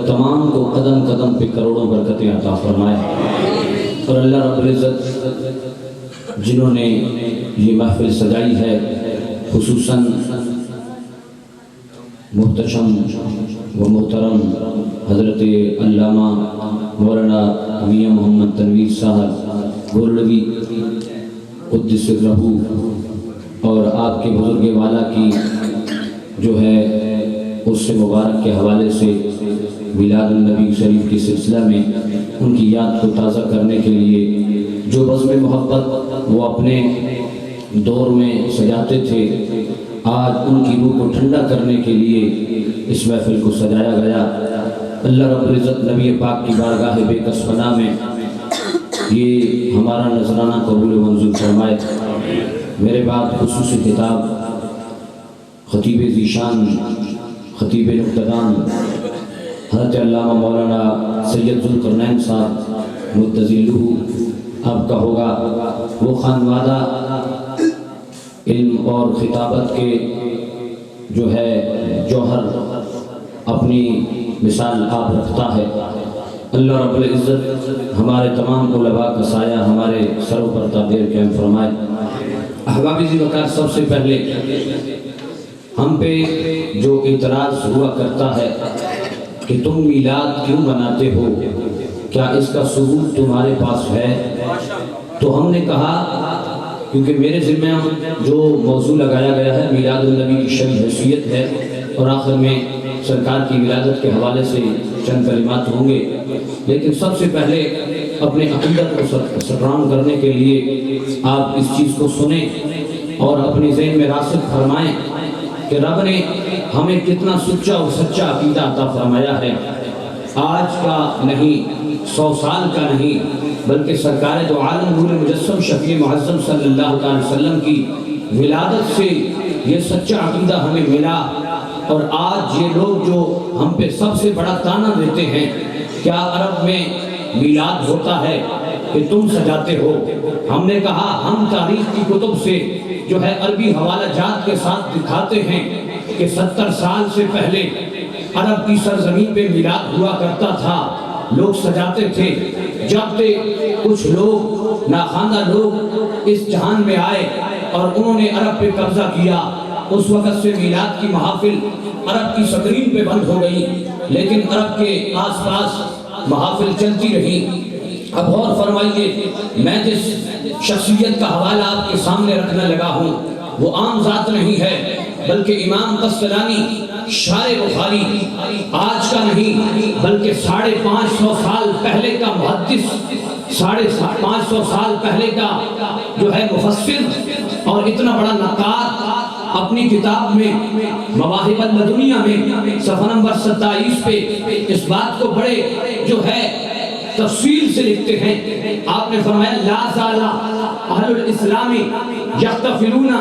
تمام کو قدم قدم پہ کروڑوں برکتیں عطا فرمائے۔ اور اللہ رب العزت جنہوں نے یہ محفل سجائی ہے، خصوصاً محتشم و محترم حضرت علامہ مولانا میاں محمد تنویر صاحب گورلوی قدس سرہ، اور آپ کے بزرگ والا کی جو ہے اس سے مبارک کے حوالے سے میلاد النبی شریف کے سلسلہ میں ان کی یاد کو تازہ کرنے کے لیے جو بزم محبت وہ اپنے دور میں سجاتے تھے، آج ان کی روح کو ٹھنڈا کرنے کے لیے اس محفل کو سجایا گیا۔ اللہ رب العزت نبی پاک کی بارگاہ بے کس پناہ میں یہ ہمارا نذرانہ قبول و منظور فرمائے۔ میرے بعد خصوصی خطاب خطیب ذیشان، خطیب نقطدان حضرت علامہ مولانا سید ذوالقرنین صاحب متزلہ آپ کا ہوگا۔ وہ خانوادہ علم اور خطابت کے جو ہے جوہر اپنی مثال آپ رکھتا ہے۔ اللہ رب العزت ہمارے تمام علماء کا سایہ ہمارے سروں پر تعدیر قائم فرمائے۔ احباب ذی وقار، سب سے پہلے ہم پہ جو اعتراض ہوا کرتا ہے کہ تم میلاد کیوں مناتے ہو، کیا اس کا ثبوت تمہارے پاس ہے؟ تو ہم نے کہا کیونکہ میرے ذمہ جو موضوع لگایا گیا ہے میلاد النبی کی شرعی حیثیت ہے، اور آخر میں سرکار کی ولادت کے حوالے سے چند کلمات ہوں گے، لیکن سب سے پہلے اپنے عقیدت کو سٹرانگ کرنے کے لیے آپ اس چیز کو سنیں اور اپنے ذہن میں راسخ فرمائیں کہ رب نے ہمیں کتنا سچا اور سچا عقیدہ عطا فرمایا ہے۔ آج کا نہیں، 100 سال کا نہیں، بلکہ سرکار دو عالم نور مجسم شفیع معظم صلی اللہ علیہ وسلم کی ولادت سے یہ سچا عقیدہ ہمیں ملا۔ اور آج یہ لوگ جو ہم پہ سب سے بڑا تانا دیتے ہیں، کیا عرب میں میلاد ہوتا ہے کہ تم سجاتے ہو؟ ہم نے کہا ہم تاریخ کی کتب سے جو ہے عربی حوالہ جات کے ساتھ دکھاتے ہیں کہ 70 سال سے پہلے عرب کی سرزمین پہ میلاد ہوا کرتا تھا، لوگ سجاتے تھے۔ جب کچھ لوگ ناخواندہ لوگ اس جہان میں آئے اور انہوں نے عرب پہ قبضہ کیا، اس وقت سے میلاد کی محافل عرب کی سکرین پہ بند ہو گئی، لیکن عرب کے آس پاس محافل چلتی رہی۔ اب غور فرمائیے، میں جس شخصیت کا حوالہ آپ کے سامنے رکھنے لگا ہوں وہ عام ذات نہیں ہے، بلکہ امام قسطلانی شارح بخاری آج کا نہیں بلکہ 550 سال پہلے کا محدث، 550 سال پہلے کا جو ہے مفسر اور اتنا بڑا نقاد، اپنی کتاب میں مواہب اللدنیہ میں صفحہ نمبر 27 پہ اس بات کو بڑے جو ہے تفصیل سے لکھتے ہیں۔ آپ نے فرمایا لا زال اہل الاسلام یحتفلون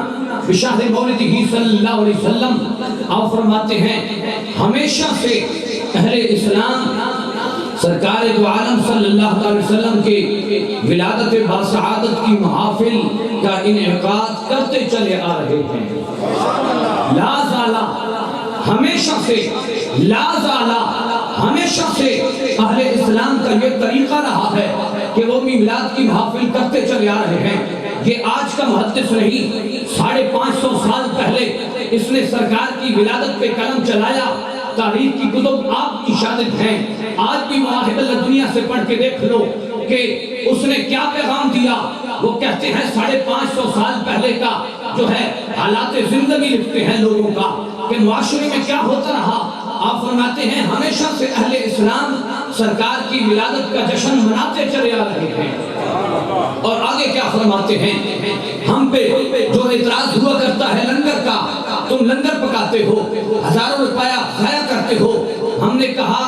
بشہر مولدہ صلی اللہ علیہ وسلم، آپ فرماتے ہیں ہمیشہ سے اہل اسلام سرکار دو عالم صلی اللہ علیہ وسلم کے ولادت باسعادت کی محافل کا انعقاد کرتے چلے آ رہے ہیں۔ لا زالا، ہمیشہ سے، لا زالا، ہمیشہ سے اہل اسلام کا یہ طریقہ رہا ہے کہ وہ میلاد کی محافل کرتے چلے آ رہے ہیں۔ یہ آج کا محدث نہیں، 550 سال پہلے اس نے سرکار کی ولادت پہ قلم چلایا۔ تاریخ کی کتب آپ کی شاہد ہیں، آج بھی مواہب اللدنیہ سے پڑھ کے دیکھ لو کہ اس نے کیا پیغام دیا۔ وہ کہتے ہیں 550 سال پہلے کا جو ہے حالات زندگی لکھتے ہیں لوگوں کا کہ معاشرے میں کیا ہوتا رہا۔ آپ فرماتے ہیں ہمیشہ سے اہل اسلام سرکار کی ولادت کا جشن مناتے چلے آ رہے ہیں۔ اور آگے کیا فرماتے ہیں، ہم پہ جو اعتراض ہوا کرتا ہے لنگر کا، تم لنگر پکاتے ہو، ہزاروں روپیہ ضائع کرتے ہو۔ ہم نے کہا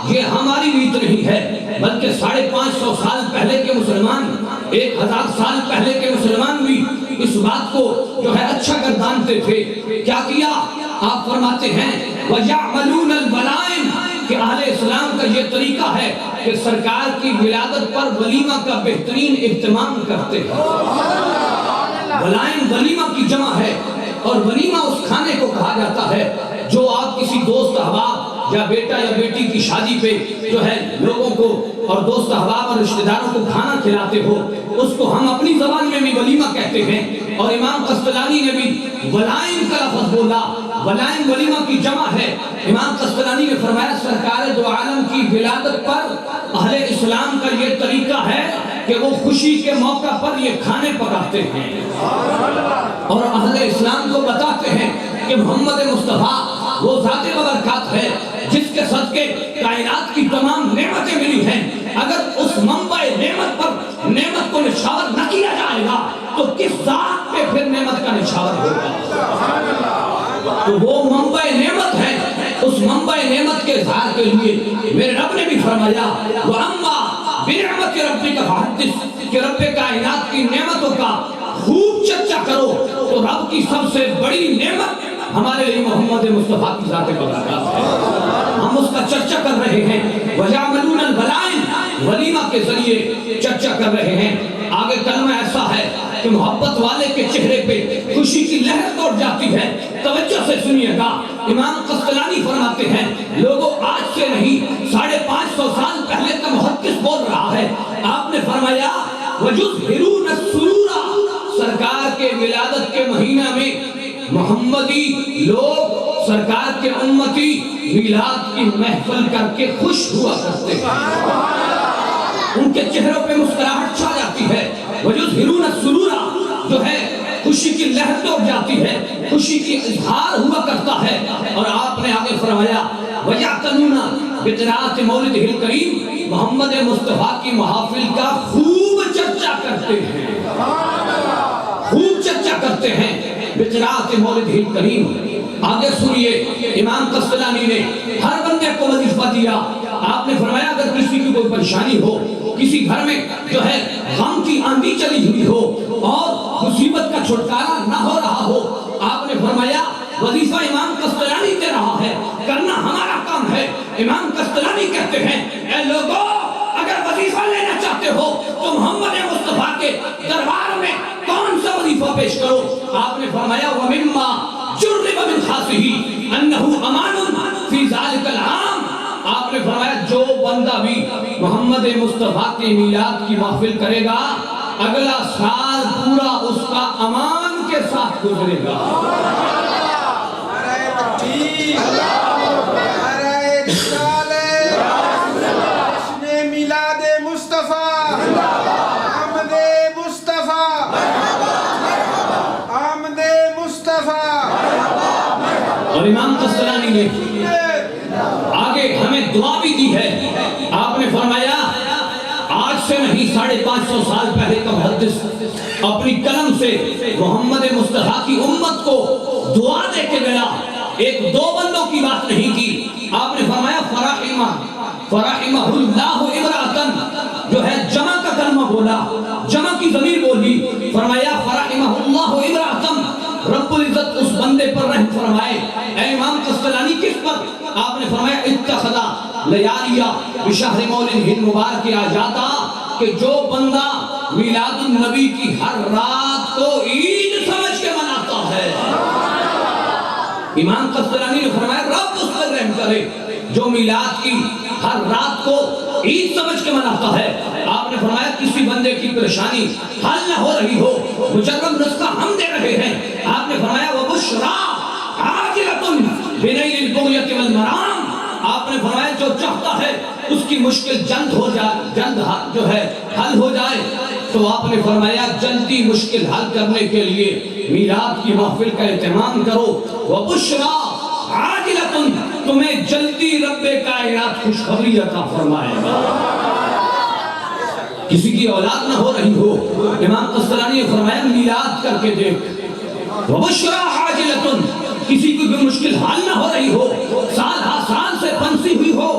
یہ ہماری ریت نہیں ہے، بلکہ 550 سال پہلے کے مسلمان، 1000 سال پہلے کے مسلمان بھی اس بات کو جو ہے اچھا گردانتے تھے۔ کیا کیا؟ آپ فرماتے ہیں وَيَعْمَلُونَ الْوَلَائِمِ کہ اہل اسلام کا یہ طریقہ ہے کہ سرکار کی ولادت پر ولیمہ کا بہترین اہتمام کرتے ہیں۔ ولائم ولیمہ کی جمع ہے، اور ولیمہ اس کھانے کو کہا جاتا ہے جو آپ کسی دوست احباب یا بیٹا یا بیٹی کی شادی پہ جو ہے لوگوں کو اور دوست احباب اور رشتہ داروں کو کھانا کھلاتے ہو، اس کو ہم اپنی زبان میں بھی ولیمہ کہتے ہیں۔ اور امام قسطلانی نے بھی ولائم کا لفظ بولا، ولائم ولیمہ کی جمع ہے۔ امام قسطلانی نے فرمایا سرکار دو عالم کی ولادت پر اہل اسلام کا یہ طریقہ ہے کہ وہ خوشی کے موقع پر یہ کھانے پکاتے ہیں اور اہل اسلام کو بتاتے ہیں کہ محمد مصطفیٰ وہ ذات ببرکات ہے جس کے صدقے کائنات کی تمام نعمتیں ملی ہیں۔ اگر اس منبع نعمت پر نعمت کو نشاور نہ کیا جائے گا تو کس ذات پہ پھر نعمت کا نشاور ہوگا؟ تو وہ منبع نعمت ہے، اس منبع نعمت کے اظہار کے لیے میرے رب نے بھی فرمایا وَأَمَّا بِنِعْمَتِ رَبِّكَ فَحَدِّثْ، کہ رب کائنات کی نعمتوں کا خوب چرچا کرو۔ تو رب کی سب سے بڑی نعمت ہمارے لیے محمد مصطفیٰ کی ذات ببرکات ہے، ہم اس کا چرچا کر رہے ہیں۔ وَيَعْمَلُونَ الْوَلَائِمَ، ولیمہ کے ذریعے چرچا کر رہے ہیں۔ آگے کلمہ ایسا ہے کہ محبت والے کے چہرے پہ خوشی کی لہر توڑ جاتی ہے۔ توجہ سے سنیے گا، امام قسطلانی فرماتے ہیں لوگوں آج سے نہیں 550 سال پہلے کا محدث بول رہا ہے۔ آپ نے فرمایا وَجُزْهِرُونَ السُّرُورَ، سرکار کے ولادت کے مہینہ میں محمدی لوگ سرکار کے امتی میلاد کی محفل کر کے خوش ہوا کرتے ہیں، ان کے چہروں پہ مسکراہٹ چھا جاتی ہے۔ وَجُزْهِرُونَ السُّرُورَ جو ہے خوشی کی لہر توڑ جاتی ہے، خوشی کی اظہار ہوا کرتا ہے۔ اور آپ نے آگے فرمایا وَيَعْتَنُونَ بِقِرَاءَةِ مَوْلِدِهِ الْكَرِيمِ، محمد مصطفیٰ کی محافل کا خوب چرچا کرتے ہیں، خوب چرچا کرتے ہیں بِقِرَاءَةِ مَوْلِدِهِ الْكَرِيمِ۔ آگے سنیے، امام قسطلانی نے ہر بندے کو وظیفہ دیا۔ آپ نے فرمایا اگر کسی کی کوئی پریشانی ہو، کسی گھر میں جو ہے غم کی آندھی چلی ہوئی ہو اور مصیبت کا چھٹکارا نہ ہو رہا ہو، آپ نے فرمایا وظیفہ امام قسطلانی دے رہا ہے، کرنا ہمارا کام ہے۔ امام قسطلانی کہتے ہیں اے لوگوں اگر وظیفہ لینا چاہتے ہو تو محمد مصطفیٰ کے دربار میں کون سا وظیفہ پیش کرو؟ آپ نے فرمایا وَمِمَّا جُرِّبَ مِنْ خَاصِهِ أَنَّهُ أَمَانٌ فِي ذَلِكَ الْعَامِ، آپ نے فرمایا جو بندہ بھی محمد مصطفیٰ کے میلاد کی محفل کرے گا اگلا سال پورا اس کا امان کے ساتھ گزرے گا۔ اور امام قسطلانی نے آگے ہمیں دعا بھی دی ہے۔ آپ نے فرمایا آج سے نہیں 550 سال پہلے کا محدث اپنی قلم سے محمد مصطفیٰ کی امت کو دعا دے کے گیا، ایک دو بندوں کی بات نہیں کی۔ آپ نے فرمایا فرحمہ اللہ امرأتن، جو ہے جمع کا کلمہ بولا، جمع کی ضمیر بولی، فرمایا فرحمہ اللہ امرأتن، رب العزت اس بندے پر رحم فرمائے۔ اے امام قسطلانی کس پر؟ آپ نے فرمایا اتخذا لیالیہ بشہر مولدہ المبارک آجاتا، کہ جو بندہ میلاد النبی کی ہر رات کو عید سمجھ کے مناتا ہے۔ امام قسطلانی نے فرمایا رب اس پر رحم کرے جو میلاد کی ہر رات کو عید سمجھ کے مناتا ہے۔ آپ نے فرمایا کسی بندے کی پریشانی حل نہ ہو رہی ہو، مجرد نسخہ ہم دے رہے ہیں۔ آپ نے فرمایا وَبُشْرَا عَاجِلَةٌ بِنَيْلِ الْبُغْيَةِ وَالْمَرَامِ، آپ نے فرمایا جو چاہتا ہے اس کی مشکل جلد ہو جائے، جلد جو ہے حل ہو جائے، تو آپ نے فرمایا جلدی مشکل حل کرنے کے لیے میلاد کی محفل کا اہتمام کرو۔ وَبُشْرَا عَاجِلَةٌ، تمہیں جلدی رب کائنات خوشخبری عطا فرمائے گا۔ کسی کی اولاد نہ ہو رہی ہو، امام قسطلانی نے فرمایا میلاد کر کے دیکھ۔ وَبُشْرَا عَاجِلَةٌ، کسی کی بھی مشکل حل نہ ہو رہی ہو، سال ہا سال سے پھنسی ہوئی ہو،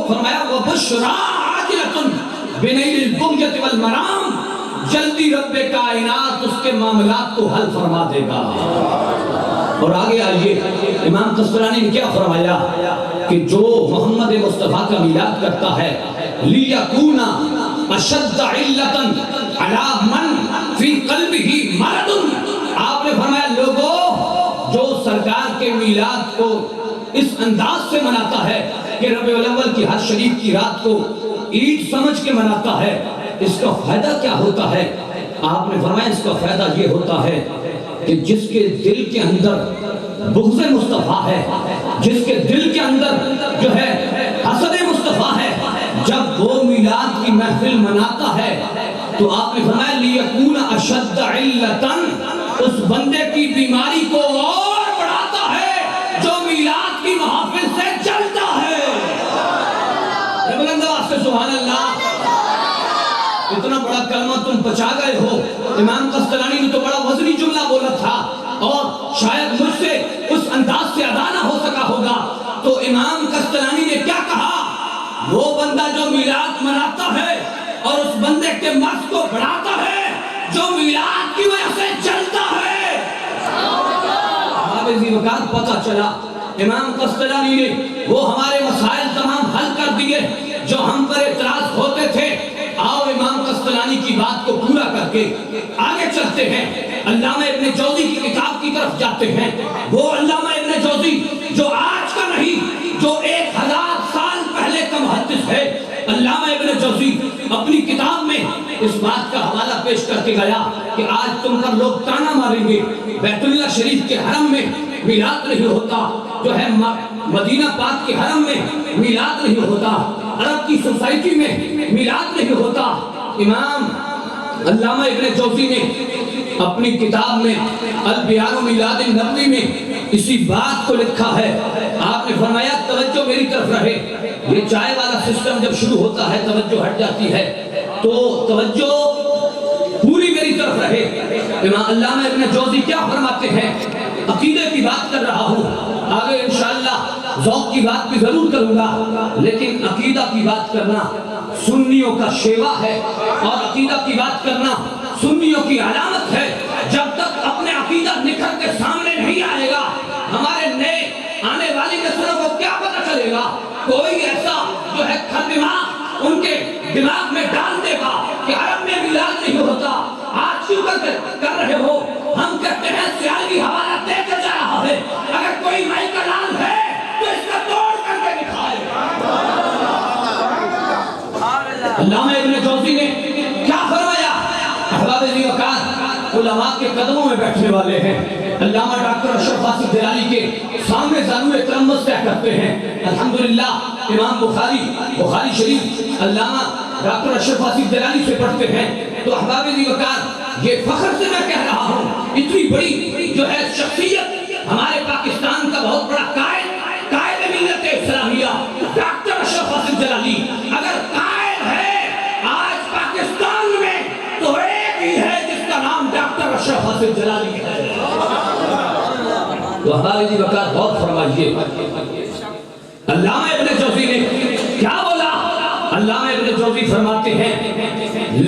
فرمایا وَبُشْرَا عَاجِلَةٌ بِنَيْلِ الْبُغْيَةِ وَالْمَرَامِ، جلدی رب کائنات اس کے معاملات کو حل فرما دے گا۔ اور آگے آئیے امام قسطلانی نے کیا فرمایا کہ جو محمد مصطفیٰ کا میلاد کرتا ہے لِيَكُونَ أَشَدَّ عِلَّةً عَلَى مَنْ فِي قَلْبِهِ مَرَضٌ، آپ نے فرمایا لوگوں جو سرکار کے میلاد کو اس انداز سے مناتا ہے کہ ربیع الاول کی حج شریف کی رات کو عید سمجھ کے مناتا ہے، اس کا فائدہ کیا ہوتا ہے؟ آپ نے فرمایا اس کا فائدہ یہ ہوتا ہے کہ جس کے دل کے اندر بغض مصطفیٰ ہے، جس کے دل کے اندر جو ہے حسد مصطفیٰ ہے، جب وہ میلاد کی محفل مناتا ہے تو آپ نے فرمایا لیکون اشد علتن، اس بندے کی بیماری کو اور بڑھاتا ہے جو میلاد کی محافل سے چلتا ہے۔ بلند آواز سے سبحان اللہ۔ اتنا بڑا کلمہ تم پچا گئے ہو۔ امام قسطلانی نے تو بڑا وزنی جملہ بولا تھا اور شاید مجھ سے اس انداز سے ادا نہ ہو سکا ہوگا، تو امام قسطلانی نے کیا کہا؟ وہ بندہ جو میلاد مناتا ہے اور اس بندے کے مرض کو بڑھاتا ہے جو میلاد کی وجہ سے چلتا ہے۔ حافظ وقات پتہ چلا امام قسطلانی نے وہ ہمارے مسائل تمام حل کر دیے جو ہم پر اعتراض ہوتے تھے۔ آؤ امام قسطلانی کی بات کو پورا کر کے آگے چلتے ہیں، علامہ ابن جوزی کی کتاب کی طرف جاتے ہیں۔ وہ علامہ ابن جوزی جو آج کا نہیں، جو 1000 سال پہلے کا محدث ہے، علامہ ابن جوزی اپنی کتاب میں اس بات کا حوالہ پیش کر کے گیا کہ آج تم پر لوگ تانا ماریں گے، بیت اللہ شریف کے حرم میں میلاد نہیں ہوتا، جو ہے مدینہ پاک کے حرم میں میلاد نہیں ہوتا، عرب کی سوسائٹی میں میلاد نہیں ہوتا۔ امام علامہ ابن جوزی نے اپنی کتاب میں البیان و میلاد النبوی میں اسی بات کو لکھا ہے۔ آپ نے فرمایا توجہ میری طرف رہے، یہ چائے والا سسٹم جب شروع ہوتا ہے توجہ ہٹ جاتی ہے، تو توجہ پوری میری طرف رہے۔ امام علامہ ابن جوزی کیا فرماتے ہیں؟ عقیدے کی بات کر رہا ہوں، آگے انشاءاللہ ذوق کی بات بھی ضرور کروں گا، لیکن عقیدہ کی بات کرنا سنیوں کا شیوا ہے اور عقیدہ کی بات کرنا سنیوں کی علامت ہے۔ جب تک اپنے عقیدہ نکھر کے سامنے نہیں آئے گا، ہمارے نئے آنے والی نسلوں کو کیا پتہ چلے گا؟ کوئی ایسا جو ہے کھر دماغ ان کے دماغ میں ڈال دے گا کہ عرب میں میلاد نہیں ہوتا، آج کیوں کر رہے ہو؟ ہم کہتے ہیں سیالوی حوالہ دے کر جا رہا ہے، اگر کوئی مائی کا لال ہے تو اس کا توڑ کر کے دکھائے۔ علامہ ابن جوزی نے کیا فرمایا؟ احباب ذی وقار علماء کے قدموں میں بیٹھنے والے ہیں، علامہ ڈاکٹر اشرف آصف جلالی کے سامنے زانوئے ترمس طے کرتے ہیں۔ الحمدللہ امام بخاری شریف علامہ ڈاکٹر اشرف آصف جلالی سے پڑھتے ہیں، تو احباب ذی وقار یہ فخر سے میں کہہ رہا ہوں، اتنی بڑی جو ہے شخصیت ہمارے پاکستان کا بہت بڑا قائد ملت اسلامیہ ڈاکٹر اشرف آصف جلالی اگر قائد ہے آج پاکستان میں تو ایک ہی ہے جس کا نام ڈاکٹر اشرف آصف جلالی ہے۔ تو ہمارے جی وقت بہت فرمائیے علامہ ابن جوزی نے کیا بولا؟ علامہ ابن جوزی فرماتے ہیں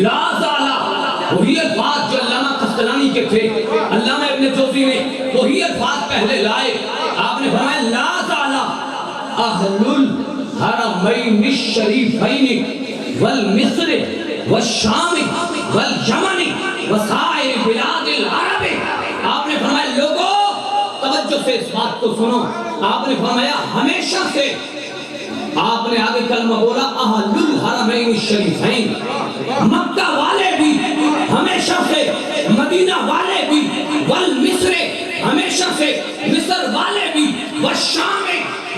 لا زالہ، وہی الفاظ جو علامہ قسطلانی کے تھے، علامہ ابن جوزی نے وہی الفاظ پہلے لائے۔ آپ نے فرمایا لا زالہ اہل الحرمین الشریفین والمصر والشام والیمن وسائر بلاد العرب۔ آپ نے فرمایا لوگوں توجہ سے اس بات کو سنو، آپ نے فرمایا ہمیشہ سے، آپ نے آگے کلمہ بولا اہل الحرمین الشریفین، مکہ والے بھی ہمیشہ سے، مدینہ والے بھی، والمصر ہمیشہ سے، مصر والے بھی، والشام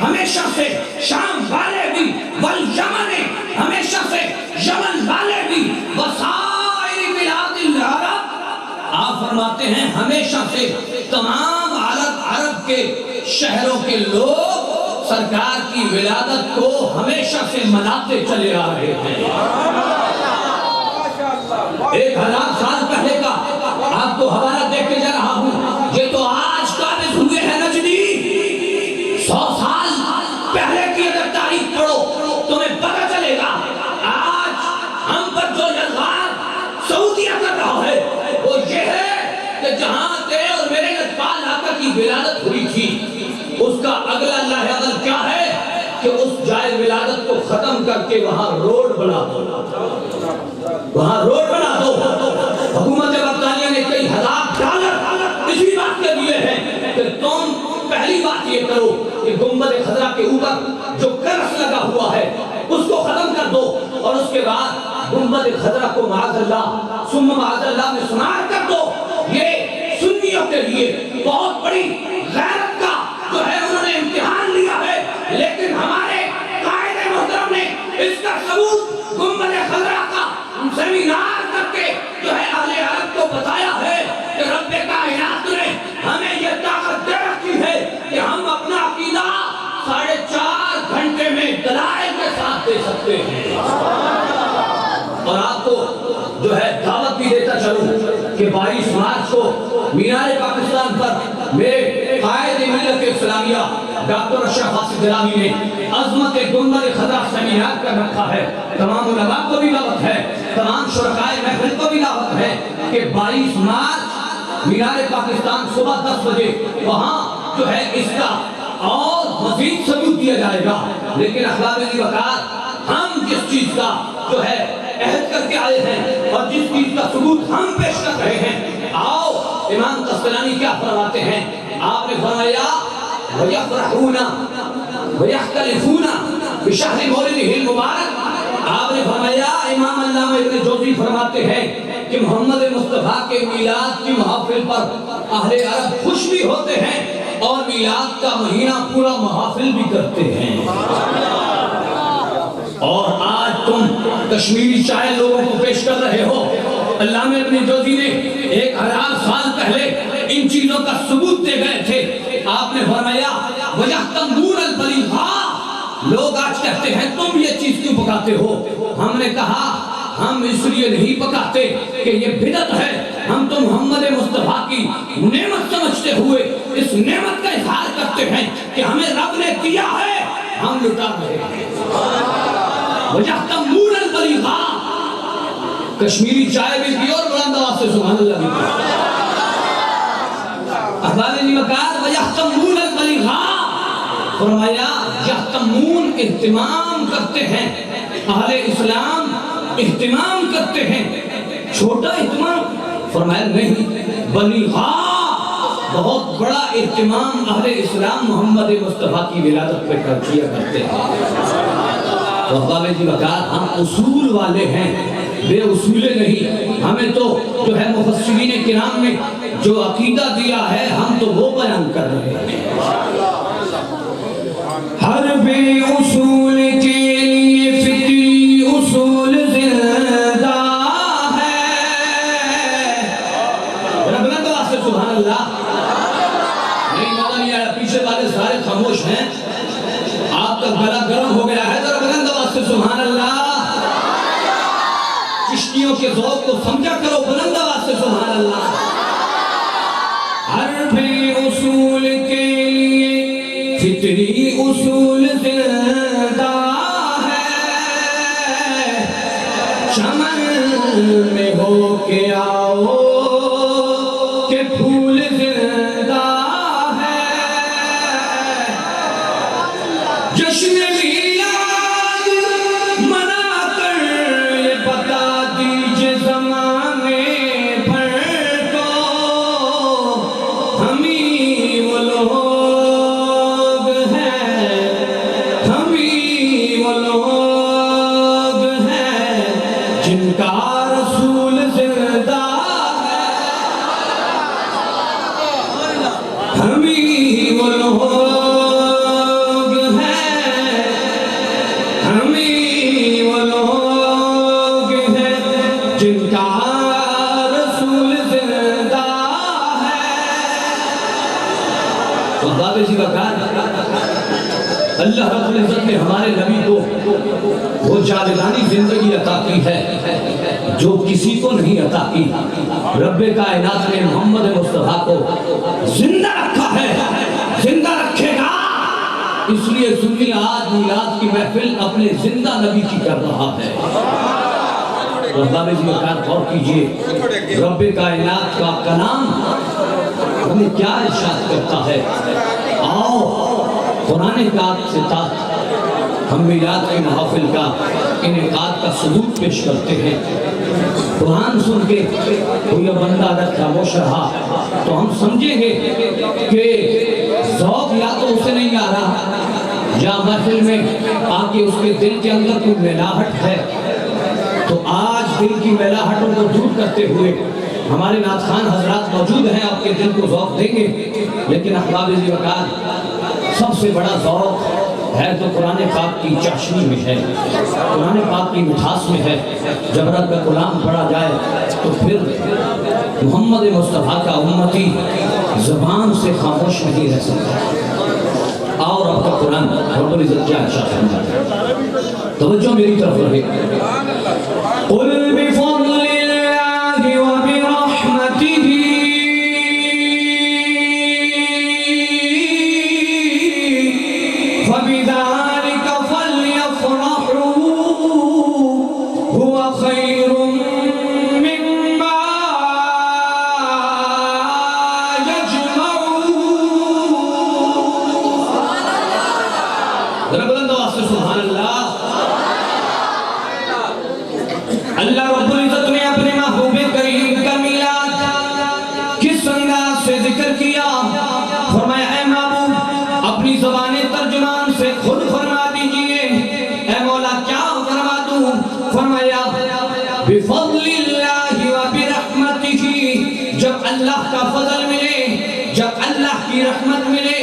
ہمیشہ سے، شام والے بھی، والیمن ہمیشہ سے، یمن والے بھی، وسائر بلاد العرب۔ آپ فرماتے ہیں ہمیشہ سے تمام عرب کے شہروں کے لوگ سرکار کی ولادت کو ہمیشہ سے مناتے چلے آ رہے ہیں۔ 1000 سال پہلے کا آپ کو حوالہ دے کے جا رہا ہوں، یہ تو آج قابض ہوئے ہیں نجدی۔ 100 سال پہلے کی اگر تاریخ پڑھو تمہیں پتہ چلے گا آج ہم پر جو یلغار سعودیہ کر رہا ہے وہ یہ ہے کہ جہاں تیرے اور میرے نجپال آقا کی ولادت ہوئی تھی اس کا اگلا اللہ عمل کیا ہے کہ اس جائے ولادت کو ختم کر کے وہاں روڈ بنا دو، وہاں روڈ بنا دو۔ حکومت برطانیہ نے کئی $1000 اسی بات کے لیے ہیں کہ تم پہلی بات یہ کرو کہ گنبد خضرا کے اوپر جو کرس کر دو اور اس کے بعد گنبد خضرا کو معاذ اللہ ثم معاذ اللہ میں شمار کر دو. یہ سنیوں کے لیے بہت بڑی غیرت کا جو ہے انہوں نے امتحان لیا ہے. لیکن ہمارے قائد محترم نے اس کا ثبوت گنبد خضرا کا سیمینار کر کے جو ہے اہل عرب کو بتایا ہے کہ رب کائنات نے ہمیں یہ طاقت دے رکھی ہے کہ ہم اپنا عقیدہ 4.5 گھنٹے میں دلائل کے ساتھ دے سکتے ہیں. اور آپ کو جو ہے دعوت بھی دیتا چلوں کہ 22 مارچ کو مینار پاکستان پر میرے قائد ملت اسلامیہ ڈاکٹر اشرف حاصل گرامی نے عظمت گنبد خضرا سیمینار کر رکھا ہے. تمام علماء کو بھی دعوت ہے, تمام شرکائے محفل کو بھی دعوت ہے کہ 22 مارچ مینار پاکستان صبح 10 بجے وہاں جو ہے اس کا اور مزید ثبوت دیا جائے گا. لیکن احباب وقار ہم جس چیز کا جو ہے عہد کر کے آئے ہیں اور جس چیز کا ثبوت ہم پیش کر رہے ہیں, آؤ امام قسطلانی کیا فرماتے ہیں. آپ نے فرمایا وَيَفْرَحُونَ وَيَخْتَلِفُونَ بِشَهْرِ مَوْلِدِهِ الْمُبَارَكِ. آپ نے فرمایا امام علامہ ابن جوزی فرماتے ہیں کہ محمد مصطفیٰ کے میلاد کی محافل پر اہل عرب خوش بھی ہوتے ہیں اور میلاد کا مہینہ پورا محافل بھی کرتے ہیں. اور آج تم کشمیری چائے لوگوں کو پیش کر رہے ہو. علامہ ابن جوزی نے 1000 سال پہلے ان چیزوں کا ثبوت دے گئے تھے. آپ نے فرمایا وَيَحْتَمُونَ الْبَلِيغَا. لوگ آج کہتے ہیں تم یہ چیز کیوں پکاتے ہو. ہم نے کہا ہم اس لیے نہیں پکاتے کہ یہ بدعت ہے, ہم تو محمد مصطفیٰ کی نعمت سمجھتے ہوئے اس نعمت کا اظہار کرتے ہیں کہ ہمیں رب نے دیا ہے, ہم لٹا رہے ہیں. وَيَحْتَمُونَ الْبَلِيغَا. کشمیری چائے بھی پی اور بلند آواز سے سبحان اللہ بھی پی. احباب وقار وَيَحْتَمُونَ الْبَلِيغَا. فرمایا یحتمون اہتمام کرتے ہیں, اہل اسلام اہتمام کرتے ہیں. چھوٹا اہتمام فرمایا نہیں, بلیغا بہت بڑا اہتمام اہل اسلام محمد مصطفیٰ کی ولادت پہ کر کیا کرتے ہیں. احباب وقار ہم اصول والے ہیں, بے اصولے نہیں. ہمیں تو جو ہے مفسرین کرام نے جو عقیدہ دیا ہے ہم تو وہ بیان کر رہے ہیں. ہر بے اصول کے لیے فطری اصول زندہ ہے. ربنا تو آپ سے سبحان اللہ. نہیں مزہ نہیں آیا, پیچھے والے سارے خاموش ہیں, آپ کا گلا گرم ہو گیا ہے. ربنا تو آپ سے سبحان اللہ. چشتیوں کے ذوق کو سمجھا کرو, بلند آواز سے سبحان اللہ. ہر بے اصول کے لیے فطری اصول زندہ ہے. چمن میں ہو کے آؤ کہ پھول زندہ ہے. جشن میلاد منا کر یہ بتا دیجئے زمانے بھر کو, ہمیں وہ لوگ ہیں, ہمیں وہ لوگ ہیں جن کا رسول زندہ ہے. ہمیں وہ لوگ جن کا رسول زندہ ہے. اللہ رب العزت نے ہمارے نبی کو وہ جاودانی زندگی عطا کی ہے جو کسی کو نہیں عطا کی. رب کائنات نے محمد مصطفیٰ کو زندہ رکھا ہے, زندہ رکھے گا. اس لیے سنی آج میلاد کی محفل اپنے زندہ نبی کی کر رہا ہے. غور کیجئے رب کائنات کا کلام ہمیں کیا ارشاد کرتا ہے. آؤ قرآن پاک سے ہم میلاد کی محافل کا انعقاد کا ثبوت پیش کرتے ہیں. قرآن سن کے کوئی بندہ اگر خاموش رہا تو ہم سمجھیں گے کہ ذوق یا تو اسے نہیں آ رہا یا محفل میں آ کے اس کے دل کے اندر کوئی میلاہٹ ہے تو آج دل کی میلاہٹوں کو دور کرتے ہوئے ہمارے نعت خان حضرات موجود ہیں، آپ کے دل کو ذوق دیں گے، لیکن احباب ذی وقار سب سے بڑا ذوق ہے تو قرآن پاک کی چاشنی میں ہے، قرآن پاک کی مٹھاس میں ہے۔ جب رب کا کلام پڑھا جائے تو پھر محمد مصطفیٰ کا امتی زبان سے خاموش نہیں رہ سکتا۔ اور رب کا قرآن رب العزت کیا ارشاد فرماتا ہے، توجہ میری طرف رہے، قُلْ بِفَضْلِ اللَّهِ وَبِرَحْمَتِهِ فَبِذَلِكَ فَلْيَفْرَحُوا هُوَ خَيْرٌ مِّمَّا يَجْمَعُونَ۔ ذرا بلند آواز سے سبحان اللہ۔ اللہ رب العزت نے اپنے محبوب کریم کا میلاد کس انداز سے ذکر کیا؟ فرمایا اے محبوب اپنی زبان ترجمان سے خود فرما دیجئے، اے مولا کیا فرما دوں؟ فرمایا بفضل اللہ و برحمتہ، جب اللہ کا فضل ملے، جب اللہ کی رحمت ملے،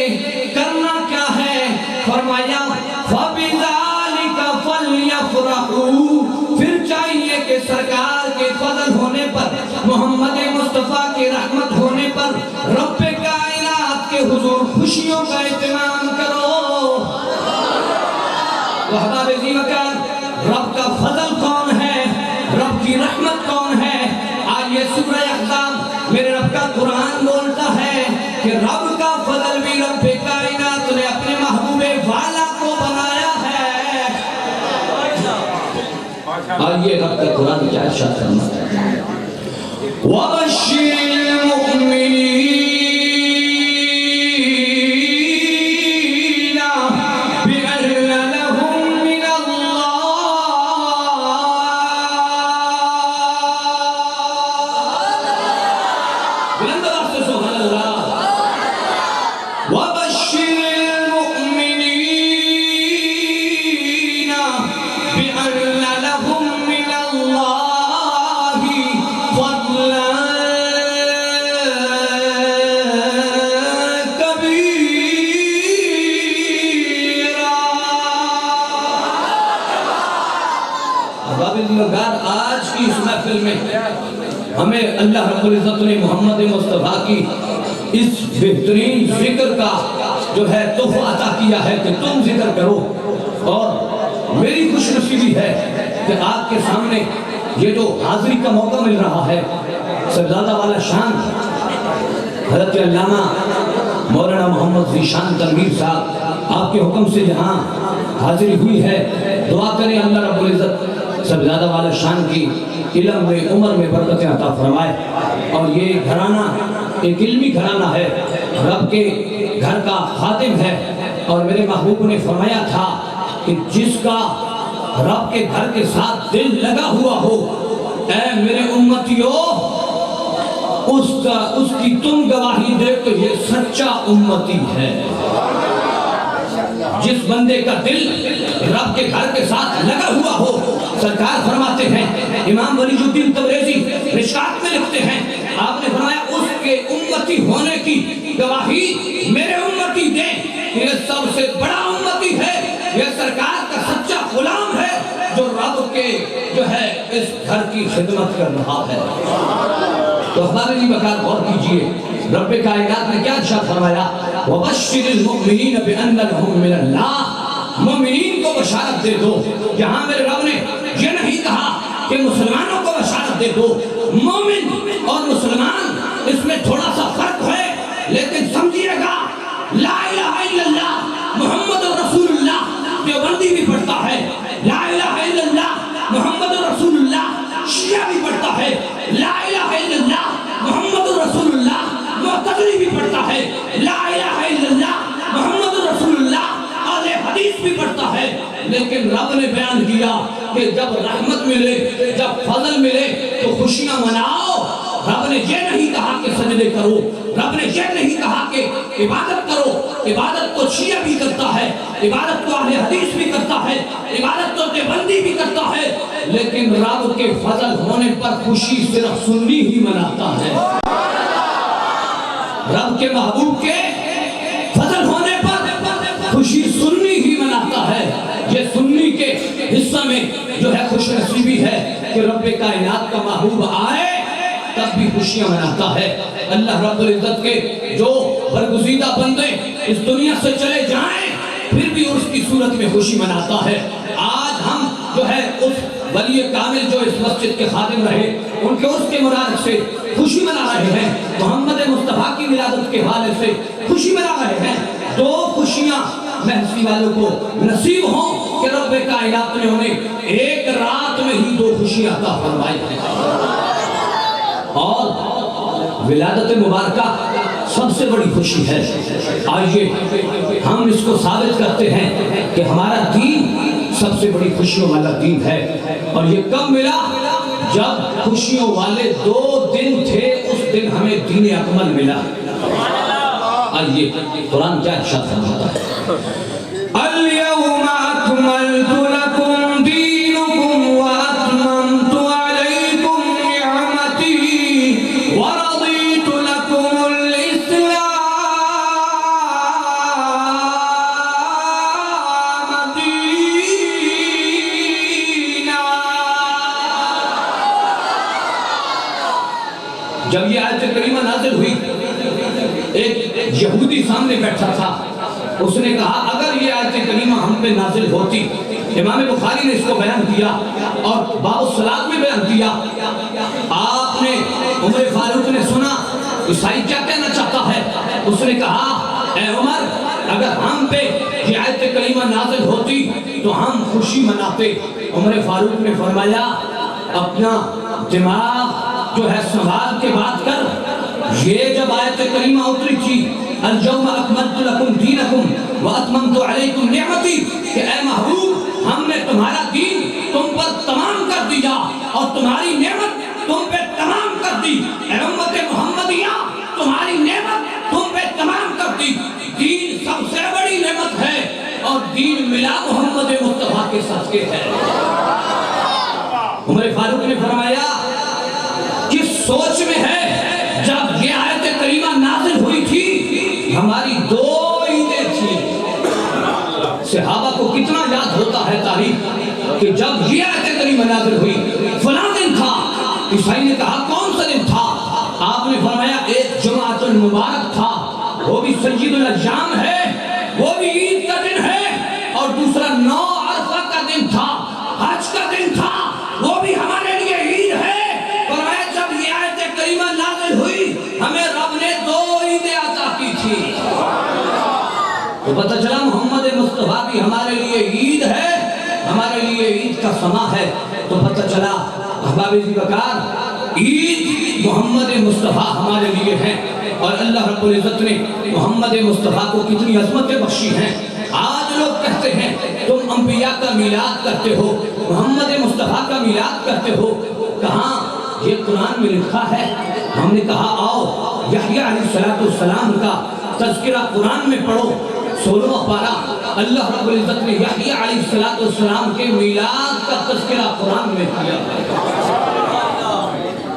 کرنا کیا ہے؟ فرمایا فَبِذَلِكَ فَلْيَفْرَحُوا، پھر چاہیے کہ سرکار کے فضل ہونے پر، محمد مصطفیٰ کی رحمت ہونے پر رب کائنات کے حضور خوشیوں کا اہتمام کرو۔ احباب ذی وقار رب کا فضل کون ہے؟ رب کی رحمت کون ہے؟ آج یہ سورہ احزاب میرے رب کا قرآن بولتا ہے کہ رب کا فضل بھی رب کائنات نے اپنے محبوب والا کو بنایا ہے۔ آئیے رب کا قرآن کیا ارشاد فرماتا ہے، وَبَشِّرِ الْمُؤْمِنِينَ بِأَنَّ لَهُم مِّنَ اللَّهِ بلند آواز سے سبحان اللہ، وَبَشِّرِ الْمُؤْمِنِينَ بِأَنَّ لَهُم مِّنَ اللَّهِ فَضْلًا احباب ذی وقار آج کی اس محفل میں ہمیں اللہ رب العزت نے محمد مصطفیٰ کی اس بہترین ذکر کا جو ہے تحفہ عطا کیا ہے کہ تم ذکر کرو، اور میری خوش نصیبی ہے کہ آپ کے سامنے یہ جو حاضری کا موقع مل رہا ہے، صاحبزادہ والا شان حضرت علامہ مولانا محمد ذیشان تنویر صاحب آپ کے حکم سے جہاں حاضری ہوئی ہے، دعا کریں اللہ رب العزت صاحبزادہ والا شان کی علم میں عمر میں برکتیں عطا فرمائے، اور یہ گھرانہ ایک علمی گھرانہ ہے، رب کے گھر کا خادم ہے، اور میرے محبوب نے فرمایا تھا کہ جس کا رب کے گھر کے ساتھ دل لگا ہوا ہو، اے میرے امتیو اس کی تم گواہی دے تو یہ سچا امتی ہے۔ جس بندے کا دل رب کے گھر کے ساتھ لگا ہوا ہو، سرکار فرماتے ہیں، امام ولی الدین تبریزی مشکات میں لکھتے ہیں، آپ نے فرمایا اس کے امتی ہونے کی گواہی میرے امتی دیں، یہ سب سے بڑا امتی ہے، یہ سرکار کا سچا غلام ہے جو رب کے جو ہے اس گھر کی خدمت کر رہا ہے۔ تو ہمارے لیے وقار غور کیجئے، رب کائنات نے کیا ارشاد فرمایا، وَبَشِّرِ الْمُؤْمِنِينَ بِأَنَّ لَهُم مِّنَ اللَّهِ، مومنین کو بشارت دے دو۔ یہاں میرے رب نے یہ نہیں کہا کہ مسلمانوں کو بشارت دے دو، مومن اور مسلمان اس میں تھوڑا سا فرق ہے، لیکن سمجھیے گا لا الہ الا اللہ محمد رسول اللہ دیوبندی بھی پڑھتا ہے، لا الہ الا اللہ محمد رسول اللہ شیعہ بھی پڑھتا ہے، لا الہ الا اللہ محمد رسول اللہ معتزلی بھی پڑھتا ہے، لا الہ الا اللہ محمد رسول اللہ اہل حدیث بھی پڑھتا ہے، لیکن رب نے بیان کیا کہ جب رحمت ملے، جب فضل ملے تو خوشیاں مناؤ، رب نے یہ نہیں کہا کہ سجدے کرو، رب نے یہ نہیں کہا کہ عبادت کرو۔ عبادت تو شیعہ بھی کرتا ہے، عبادت تو اہل حدیث بھی کرتا ہے، عبادت تو دیوبندی بھی کرتا ہے، لیکن رب کے فضل ہونے پر خوشی صرف سنی ہی مناتا ہے۔ رب کے محبوب کے فضل ہونے پر خوشی سنی ہی مناتا ہے۔ یہ سنی کے حصہ میں جو ہے خوش نصیبی ہے کہ رب کائنات کا محبوب آئے تب بھی خوشیاں مناتا ہے۔ اللہ رب العزت کے جو برگزیدہ بندے اس دنیا سے چلے جائیں پھر بھی اس کی صورت میں خوشی مناتا ہے۔ آج ہم جو ہے اس ولی کامل جو اس مسجد کے خادم رہے ان کے اس کے مراد سے خوشی منا رہے ہیں، محمد مصطفیٰ کی ولادت کے حوالے سے خوشی منا رہے ہیں۔ دو خوشیاں محسی والوں کو نصیب ہوں کہ رب کائنات نے انہیں ایک رات میں ہی دو خوشیاں عطا فرمائی ہیں۔ اور ولادت مبارکہ سب سے بڑی خوشی ہے۔ آئیے ہم اس کو ثابت کرتے ہیں کہ ہمارا دین سب سے بڑی خوشیوں والا دین ہے۔ اور یہ کب ملا؟ جب خوشیوں والے 2 دن تھے، اس دن ہمیں دین اکمل ملا۔ آئیے قرآن کیا ارشاد فرماتا ہے؟ اليوم اکملت لکم دینکم واتممت علیکم نعمتی ورضیت لکم الاسلام دینا۔ جب یہ آیت کریمہ نازل ہوئی ایک یہودی سامنے بیٹھا تھا، اس نے کہا اگر یہ آیت کریمہ ہم پہ نازل ہوتی، امام بخاری نے اس کو بیان کیا اور باب الصلاۃ میں بیان کیا، آپ نے عمر فاروق نے سنا عیسائی کیا کہنا چاہتا ہے، اس نے کہا اے عمر اگر ہم پہ یہ آیت کریمہ نازل ہوتی تو ہم خوشی مناتے۔ عمر فاروق نے فرمایا اپنا دماغ جو ہے سنبھال کے بات کر، یہ جب آیت کریمہ اتری تھی اليوم اکملت لکم دینکم واتممت علیکم نعمتی، کہ اے محبوب ہم نے تمہارا دین تم پر تمام کر دیا اور تمہاری نعمت تم پہ تمام کر دی، اے امت محمدیہ تمہاری نعمت تم پہ تمام کر دی۔ دین سب سے بڑی نعمت ہے اور دین ملا محمد مصطفیٰ کے صدقے ہے۔ عمر فاروق نے فرمایا کس سوچ میں ہے؟ جب یہ آیت کریمہ نازل ہوئی تھی ہماری 2 عیدیں تھیں۔ صحابہ کو کتنا یاد ہوتا ہے تاریخ کہ جب یہ آیت کریمہ نازل ہوئی فلاں دن تھا، عیسائی نے کہا کون سا دن تھا؟ آپ نے فرمایا ایک جمعۃ المبارک تھا، وہ بھی سید الایام ہے، وہ بھی عید کا دن ہے، اور دوسرا 9 عرفہ کا دن تھا، حج کا دن تھا، وہ بھی ہمارے لیے عید ہے۔ فرمایا جب یہ آیت کریمہ نازل ہوئی ہمیں رب نے 2 عیدیں عطا کی تھی۔ تو پتہ چلا محمد مصطفیٰ بھی ہمارے لیے عید ہے، ہمارے لیے عید کا سما ہے۔ تو پتہ چلا احباب ذوالفقار عید محمد مصطفیٰ ہمارے لیے ہے، اور اللہ رب العزت نے محمد مصطفیٰ کو کتنی عظمتیں بخشی ہیں۔ آج لوگ کہتے ہیں تم انبیاء کا میلاد کرتے ہو، محمد مصطفیٰ کا میلاد کرتے ہو، کہاں یہ قرآن میں لکھا ہے؟ ہم نے کہا آؤ یحییٰ علیہ السلام کا تذکرہ قرآن میں پڑھو، 16واں پارہ اللہ رب العزت نے یحییٰ علیہ السلام کے میلاد کا تذکرہ قرآن میں کیا ہے۔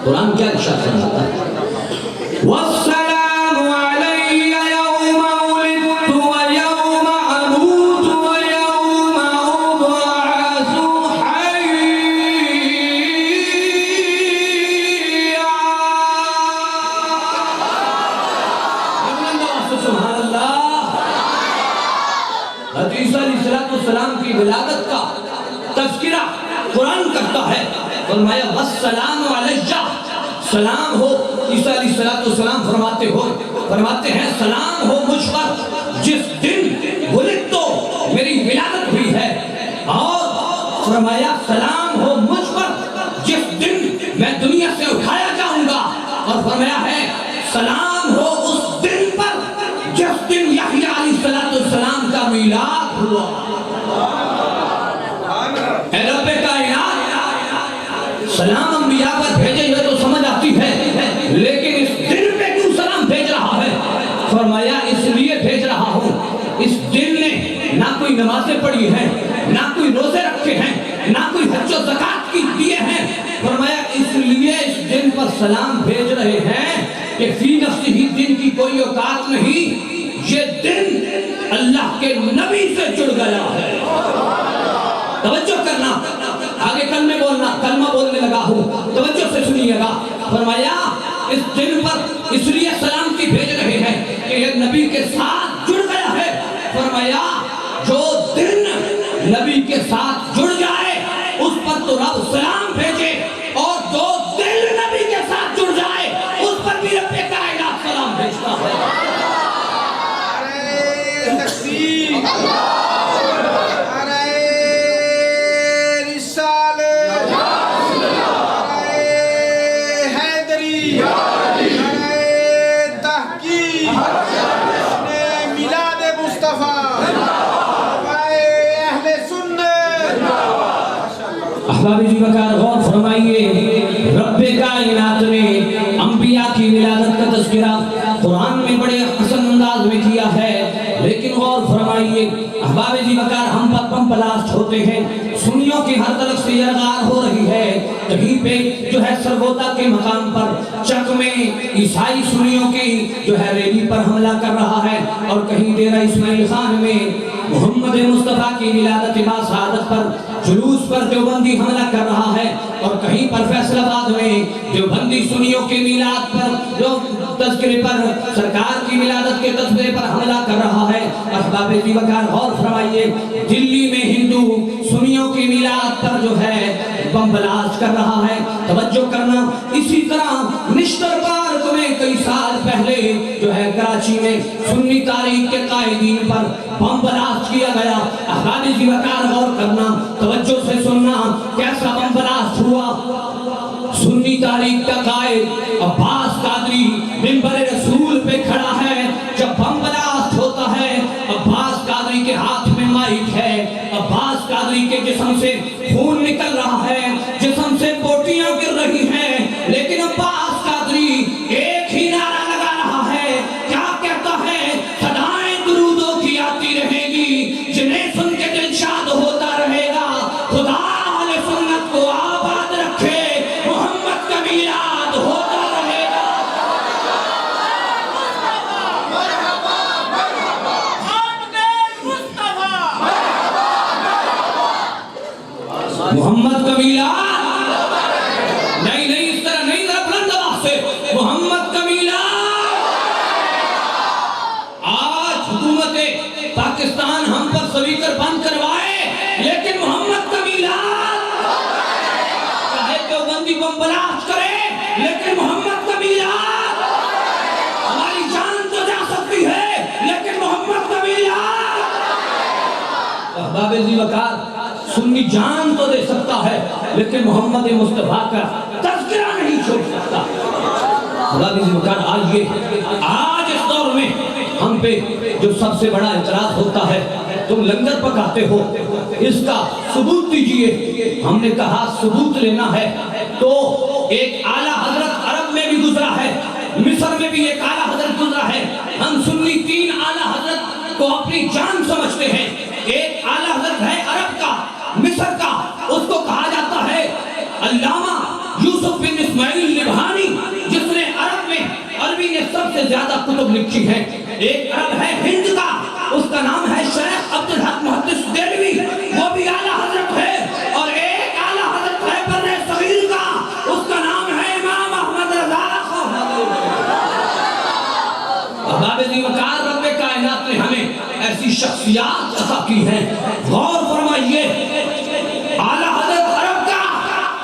قرآن کیا ارشاد فرماتا ہے؟ وَالسَّلَامُ عَلَيَّ يَوْمَ وُلِدتُّ وَيَوْمَ أَمُوتُ وَيَوْمَ أُبْعَثُ حَيًّا۔ سبحان اللہ۔ حضرت عیسیٰ علیہ السلام کی ولادت کا تذکرہ قرآن کرتا ہے، فرمایا وَالسَّلَامُ عَلَيَّ، سلام ہو عیسیٰ علیہ السلام فرماتے ہیں سلام ہو مجھ پر جس دن ولد تو میری ولادت ہوئی ہے، اور فرمایا سلام ہو مجھ پر جس دن میں دنیا سے اٹھایا جاؤں گا، اور فرمایا ہے سلام ہو اس دن پر جس دن یحییٰ علیہ السلام کا میلاد ہوا۔ اے رب کائنات، سلام انبیاء پر بھیجے ہوئے تو سمجھ آتی ہے پڑھی ہیں، نہ کوئی روزے رکھے ہیں، نہ کوئی حج و زکات کی دیے ہیں. فرمایا اس لیے اس دن پر سلام بھیج رہے ہیں کہ فی نفس ہی دن کی کوئی اوقات نہیں، یہ دن اللہ کے نبی سے جڑ گیا ہے. توجہ کرنا، آگے کلمہ بولنے لگا ہوں، توجہ سے سنیے گا. فرمایا اس دن پر اس لیے سلام کی بھیج رہے ہیں کہ یہ نبی کے ساتھ جڑ گیا ہے. فرمایا جو دن نبی کے ساتھ جڑ جائے اس پر تو رب سلام بھیجے، اور جو دل نبی کے ساتھ جڑ جائے اس پر بھی رب کائنات سلام بھیجتا ہے. نعرہ تکبیر، نعرہ رسالت، نعرہ حیدری، نعرہ تحقیق، میلاد مصطفیٰ، اہل سنت. احباب جی وقار غور فرمائیے، رب کائنات نے انبیاء کی ولادت کا تذکرہ قرآن میں بڑے حسن انداز میں کیا ہے، لیکن غور فرمائیے احباب جی وقار ہم پر بم بلاسٹ ہوتے ہیں، سنیوں کی ہر طرف سے یرغار ہو رہی ہے. کہیں پہ جو ہے سرگودا کے مقام پر چک میں عیسائی سنیوں کی جو ہے ریلی پر حملہ کر رہا ہے، اور کہیں ڈیرہ اسماعیل خان میں محمد مصطفیٰ کی ولادت با سعادت پر جلوس پر دیوبندی حملہ کر رہا ہے، اور کہیں پر فیصل آباد میں دیوبندی سنیوں کے میلاد پر جو تذکرے پر سرکار کی ولادت کے تذکرے پر حملہ کر رہا ہے. احباب جی وقار غور فرمائیے، دلی میں ہندو سنیوں کی میلاد پر جو ہے بم بلاسٹ کر رہا ہے. توجہ کرنا، اسی طرح نشتر پارک میں کئی سال پہلے جو ہے کراچی میں سنی تاریخ کے قائدین پر بم بلاسٹ کیا گیا. احباب جی وقار غور کرنا، توجہ سے سننا، کیسا بم بلاسٹ ہوا. سنی تاریخ کا قائد عباس قادری منبر رسول پہ کھڑا ہے. جب بم بلاسٹ ہوتا ہے، عباس قادری کے ہاتھ میں مائک ہے، عباس قادری کے جسم سے خون نکل رہا ہے، جسم سے بوٹیاں گر رہی ہیں، لیکن عباس قادری ایک ہی نعرہ لگا رہا ہے. کیا کہتا ہے؟ صدائیں درودوں کی آتی رہے گی، جنہیں سن کے دل شاد ہوتا رہے گا. خدا اہل سنت کو آباد رکھے، محمد کا میلاد ہوتا رہے گا. محمد کا میلاد، نہیں اس طرح نہیں، ذرا بلند آواز سے محمد کا میلاد. آج حکومت پاکستان ہم پر سپیکر بند کروائے، لیکن محمد کا میلاد، چاہے دیوبندی بم بلاسٹ کرے، لیکن محمد کا میلاد. ہماری جان تو جا سکتی ہے، لیکن محمد کا میلاد. احباب ذی وقار، سنی جان تو دے سکتا ہے، لیکن محمد مصطفیٰ کا تذکرہ نہیں چھوڑ سکتا. احباب ذی وقار، آئیے آج اس دور میں ہم پہ جو سب سے بڑا اعتراض ہوتا ہے، تم لنگر پکاتے ہو، اس کا ثبوت دیجئے. ہم نے کہا ثبوت لینا ہے تو ایک اعلیٰ حضرت عرب میں بھی گزرا ہے، مصر میں بھی ایک اعلیٰ حضرت گزرا ہے. ہم سنی تین اعلیٰ حضرت کو اپنی جان سمجھتے ہیں. ایک اعلیٰ حضرت ہے عرب کا، مصر کا، اس کو کہا جاتا ہے علامہ یوسف بن اسماعیل نبہانی، جس نے عرب میں عربی نے سب سے زیادہ کتب لکھی ہیں. ایک عرب ہے ہند کا، اس کا نام ہے شیخ عبدالحق محدث دہلوی، وہ بھی اعلیٰ حضرت ہے. اور ایک اعلیٰ حضرت ہے بر صغیر کا، اس کا نام ہے امام احمد رضا. احباب ذی وقار، رب کائنات نے ہمیں ایسی شخصیات عطا کی ہیں. غور فرمائیے، اعلیٰ حضرت عرب کا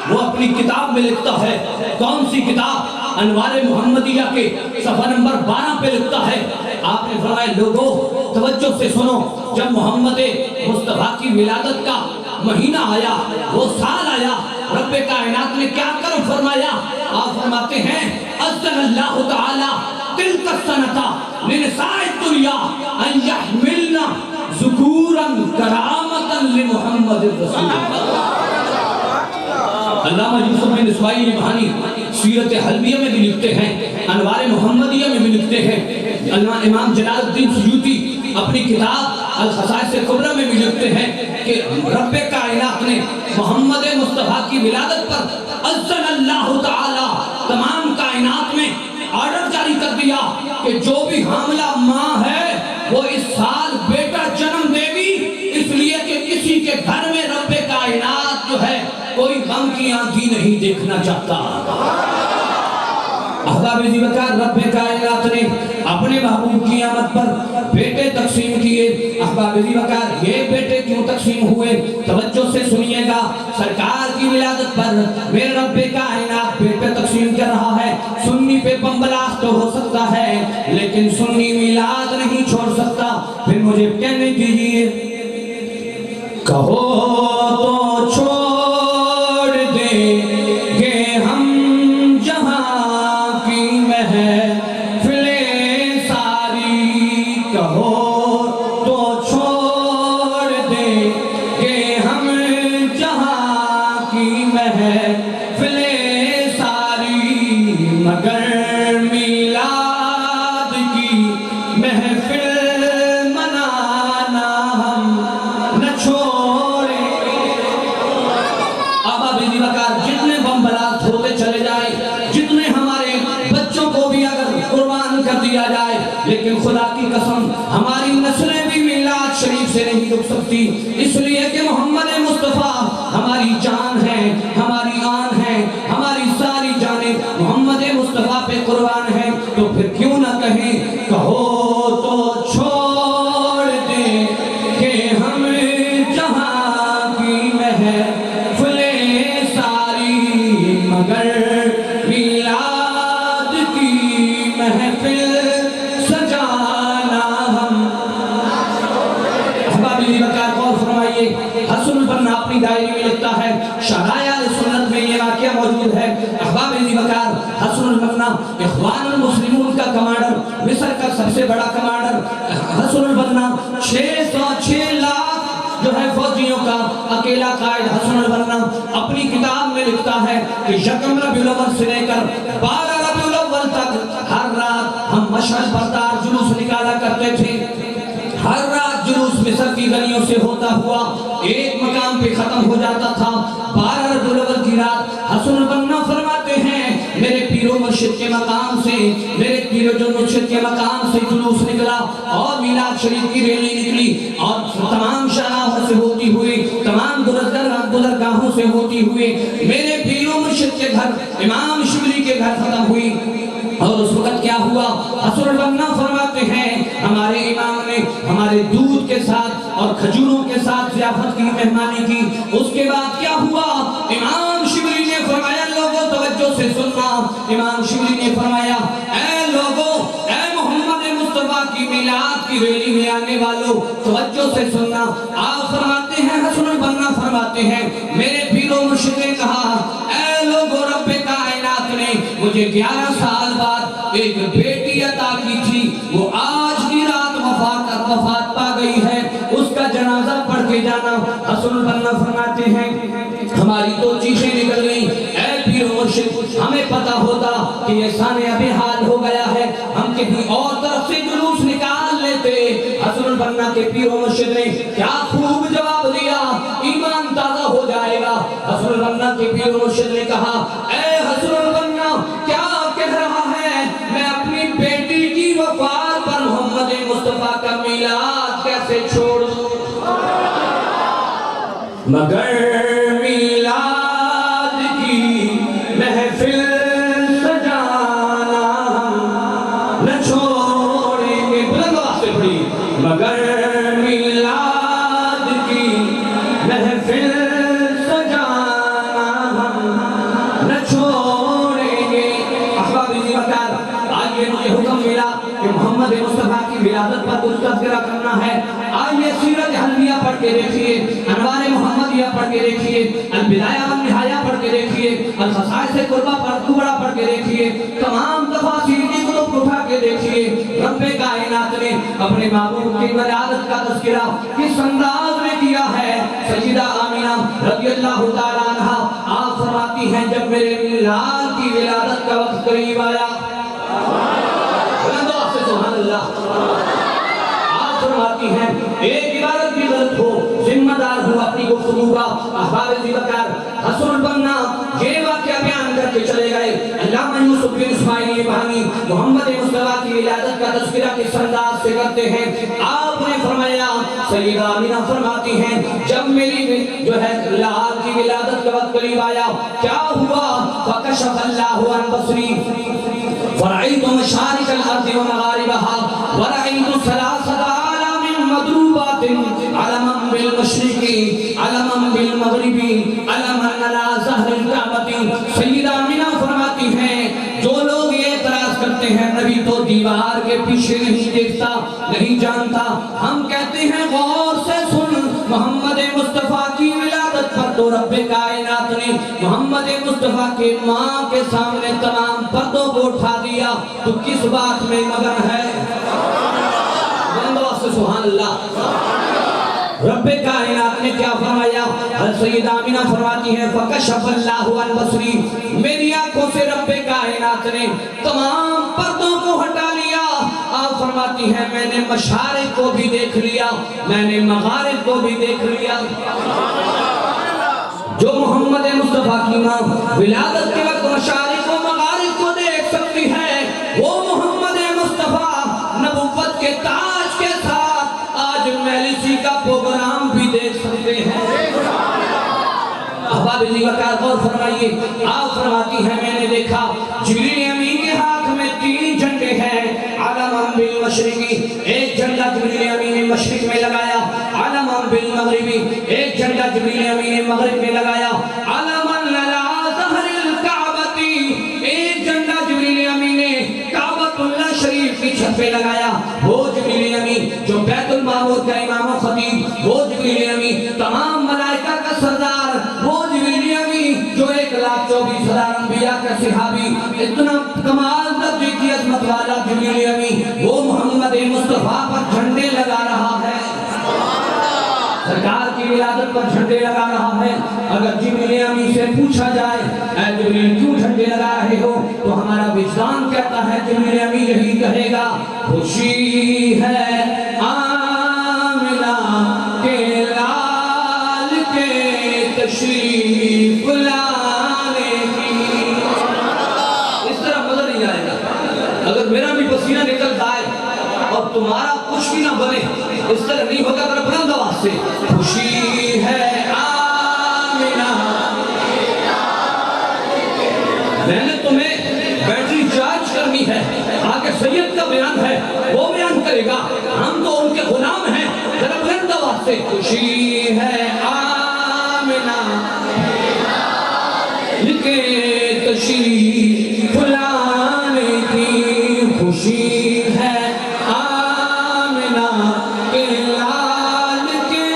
وہ اپنی کتاب میں لکھتا ہے. کون سی کتاب؟ انوار محمدیہ کے صفحہ نمبر 12 پہ لکھتا ہے. آپ نے فرمایا لوگوں توجہ سے سنو، جب محمد مصطفیٰ کی ولادت کا مہینہ آیا، وہ سال آیا، رب کائنات نے کیا کرم فرمایا؟ آپ فرماتے ہیں اذن اللہ تعالی تلک السنۃ لنساء الدنیا ان یحملن ذکورا کرامتا لمحمد رسول اللہ. علامہ یوسف بن اسماعیل نبہانی سیرت حلبیہ میں بھی لکھتے ہیں، انوار محمدیہ میں بھی لکھتے ہیں. امام جلال الدین سیوطی اپنی کتاب الخصائص کبریٰ میں بھی لکھتے ہیں کہ رب کائنات نے محمد مصطفیٰ کی ولادت پر اذن اللہ تعالی تمام کائنات میں آرڈر جاری کر دیا کہ جو بھی حاملہ ماں ہے وہ اس سال بیٹا جنم دے گی، اس لیے کہ کسی کے گھر میں رب کائنات جو ہے کوئی غم کی آنکھی نہیں دیکھنا چاہتا۔ احباب زیوکار، رب کائنات نے اپنے محبوب کی آمد پر بیٹے تقسیم کیے۔ احباب زیوکار، یہ بیٹے کیوں تقسیم ہوئے؟ توجہ سے سنیے گا۔ سرکار کی ولادت پر میرے رب کائنات بیٹے تقسیم کر رہا ہے۔ سنی پہ بمبلاس تو ہو سکتا ہے لیکن سنی میلاد نہیں چھوڑ سکتا۔ پھر مجھے کہنے دیجئے، کہو تو چھوڑ دیں گے ہم لیکن خدا کی قسم ہماری نسلیں بھی میلاد شریف سے نہیں رک سکتی، اس لیے کہ محمد مصطفیٰ ہماری جان ہے، ہماری آن ہے، ہماری ساری جانیں محمد مصطفیٰ پہ قربان ہیں۔ تو پھر کیوں نہ کہیں، کہو تو چھوڑ دیں کہ ہم جہاں کی محفلیں ساری، مگر میلاد کی محفل حسن البنا اپنی ڈائری میں لکھتا ہے، شرائع سنت میں یہ واقعہ موجود ہے۔ احباب زیوکار، حسن البنا اخوان المسلمون کا کمانڈر، مصر کا سب سے بڑا کمانڈر حسن البنا، 606 لاکھ جو ہے فوجیوں کا اکیلا قائد حسن البنا اپنی کتاب میں لکھتا ہے کہ یکم ربیع الاول سے لے کر 12 ربیع الاول تک ہر رات ہم مشعل بردار جلوس نکالا کرتے تھے۔ ہر رات جلوس مصر کی گلیوں سے ہوتا ہوا ایک مقام پہ ختم ہو جاتا تھا۔ 12 ربیع الاول کی رات حسن البنا فرماتے ہیں، میرے پیر و مرشد کے مقام سے، میرے پیر و مرشد کے مقام سے جلوس نکلا اور میلاد شریف کی ریلی نکلی اور تمام شاہراہوں سے ہوتی ہوئی، تمام گزرگاہوں سے ہوتی ہوئی میرے پیر و مرشد کے گھر امام شبلی کے گھر ختم ہوئی۔ اور اس وقت کیا ہوا؟ حسن البنا فرماتے ہیں، ہمارے امام نے ہمارے دودھ کے ساتھ اور کھجوروں کے ساتھ ضیافت کی، مہمانی کی۔ اس کے بعد کیا ہوا؟ امام شبلی نے فرمایا، لوگوں توجہ سے سننا، امام شبلی نے فرمایا، اے لوگوں، اے محمد مصطفیٰ کی میلاد کی ریلی میں آنے والوں، توجہ سے سننا۔ آپ فرماتے ہیں، حسن البنا فرماتے ہیں، میرے پیر و مرشد نے کہا، اے لوگوں، رب کائنات نے مجھے 11 سال بعد ایک بیٹی عطا کی تھی، وہ آج کی رات وفات پا گئی ہے، اس کا جنازہ پڑھ کے جانا۔ حسن البنا فرماتے ہیں، ہماری تو چیخیں نکل گئیں، اے پیر و مرشد، ہمیں پتا ہوتا کہ یہ سانحہ بے حال ہو گیا ہے، ہم کہیں اور طرف سے جلوس نکال لیتے۔ حسن البنا کے پیر و مرشد نے کیا خوب جواب دیا، ایمان تازہ ہو جائے گا۔ حسن البنا کے پیر و مرشد نے کہا، اے حسن البنا، کیا کہہ رہا ہے؟ میں اپنی بیٹی کی وفات پر محمد مصطفیٰ کا میلاد کیسے چھوڑ دوں؟ مگر میلاد کی محفل سجانا ہم نہ چھوڑیں گے۔ بلند آواز سے پڑھی، مگر میلاد کی محفل سجانا ہم نہ چھوڑیں گے۔ احباب زیوکار، آئیے مجھے حکم ملا کہ محمد مصطفیٰ کی ولادت پر کچھ تذکرہ کرنا ہے۔ آئیے سیرت حلمیہ پڑھ کے دیکھیے، انوار محمدیہ پڑھ کے دیکھیے، البدایہ والنہایہ پڑھ کے دیکھیے، الخصائص کبریٰ پڑھ کے دیکھیے، تمام تفاسیر کی کتب اٹھا کے دیکھیے۔ رب کائنات نے اپنے محبوب کی ولادت کا تذکرہ کس انداز میں کیا ہے۔ سیدہ آمینہ رضی اللہ تعالیٰ عنہا آپ فرماتی ہیں، جب میرے لال کی ولادت کا وقت قریب آیا، سبحان اللہ، آپ فرماتی ہیں، ایک کی گفتگو کا احباب ذکر حسن بننا یہ واقعہ بیان کر کے چلے گئے. علامہ یوسف بن اسماعیل بہانی محمد مصطفیٰ کی ولادت کا تذکرہ کس انداز سے کرتے ہیں. آپ نے فرمایا سیدہ آمینہ فرماتی ہیں جب میری جو ہے لال کی ولادت کا وقت قریب آیا کیا ہوا فکشف اللہ عن بصری فرأیت مشارق الارض ومغاربها ورأیت ثلاثة آلام مضروبات علما بالمشرق علما بالمغرب علما على ظہر الکعبۃ. سیدہ آمینہ فرماتی ہیں جو لوگ یہ اعتراض کرتے ہیں نبی تو دیوار کے پیچھے نہیں دیکھتا نہیں جانتا, ہم کہتے ہیں غور سے سن محمد مصطفیٰ کی ولادت پر تو رب کائنات نے محمد مصطفیٰ کے ماں کے سامنے تمام پردوں کو اٹھا دیا. تو کس بات میں مگن ہے؟ بندوں سے سبحان اللہ. رب کائنات نے کیا فرمایا؟ سیدہ آمینہ فرماتی ہیں فکشف اللہ عن بصری میری آنکھوں سے رب کائنات نے تمام پردوں کو ہٹا لیا. آپ فرماتی ہیں میں نے مشارق کو بھی دیکھ لیا میں نے مغارب کو بھی دیکھ لیا. جو محمد مصطفیٰ کی ماں ولادت کے وقت مشارق و مغارب کو دیکھ سکتی ہے وہ محمد مصطفیٰ نبوت کے تاج کے ساتھ آج میلیسی کا پروگرام بھی دیکھ سکتے ہیں. احباب ذکر غور فرمائیے. آپ فرماتی ہیں میں نے دیکھا جبریل امین کے ہاتھ میں 3 جھنڈے ہیں علما بالمشرقی ایک جھنڈا جبریل امین نے مشرق میں لگایا علما بالمغربی ایک جھنڈا جبریل امین نے مغرب میں لگایا علما علی ظہر الکعبۃ ایک جھنڈا جبریل امین نے کعبۃ اللہ شریف کی چھت پہ لگایا. وہ جبریل امین جو بیت المعمور کا امام و خطیب وہ جبریل امین تمام ملائکہ کا سردار وہ جبریل امین جو 1,24,000 انبیاء کا صحابی اتنا کمال درجے کی عظمت والا جبریل امین وہ محمد مصطفیٰ پر جھنڈے لگا رہا ہے. سرکار کی ولادت پر جھنڈے لگا رہا ہے. اگر جبریل امین سے پوچھا جائے اے جبریل کیوں جھنڈے لگا رہے ہو تو ہمارا وجدان کہتا ہے جبریل امین یہی کہے گا خوشی ہے آمنہ کے لال کے تشریف لانے کی. اس طرح مزہ نہیں آئے گا. اگر میرا بھی پسینہ نکل جائے اور تمہارا کچھ بھی نہ بنے اس طرح نہیں ہوگا. اگر بلند آواز سے خوشی ہے آمنہ میں نے تمہیں بیٹری چارج کرنی ہے. آگے سید کا بیان ہے وہ بیان کرے گا. ہم تو ان کے غلام ہیں. ذرا بلند آواز سے خوشی ہے آمنہ کے تشریف لانے کی خوشی ہے آمنہ کے لال کے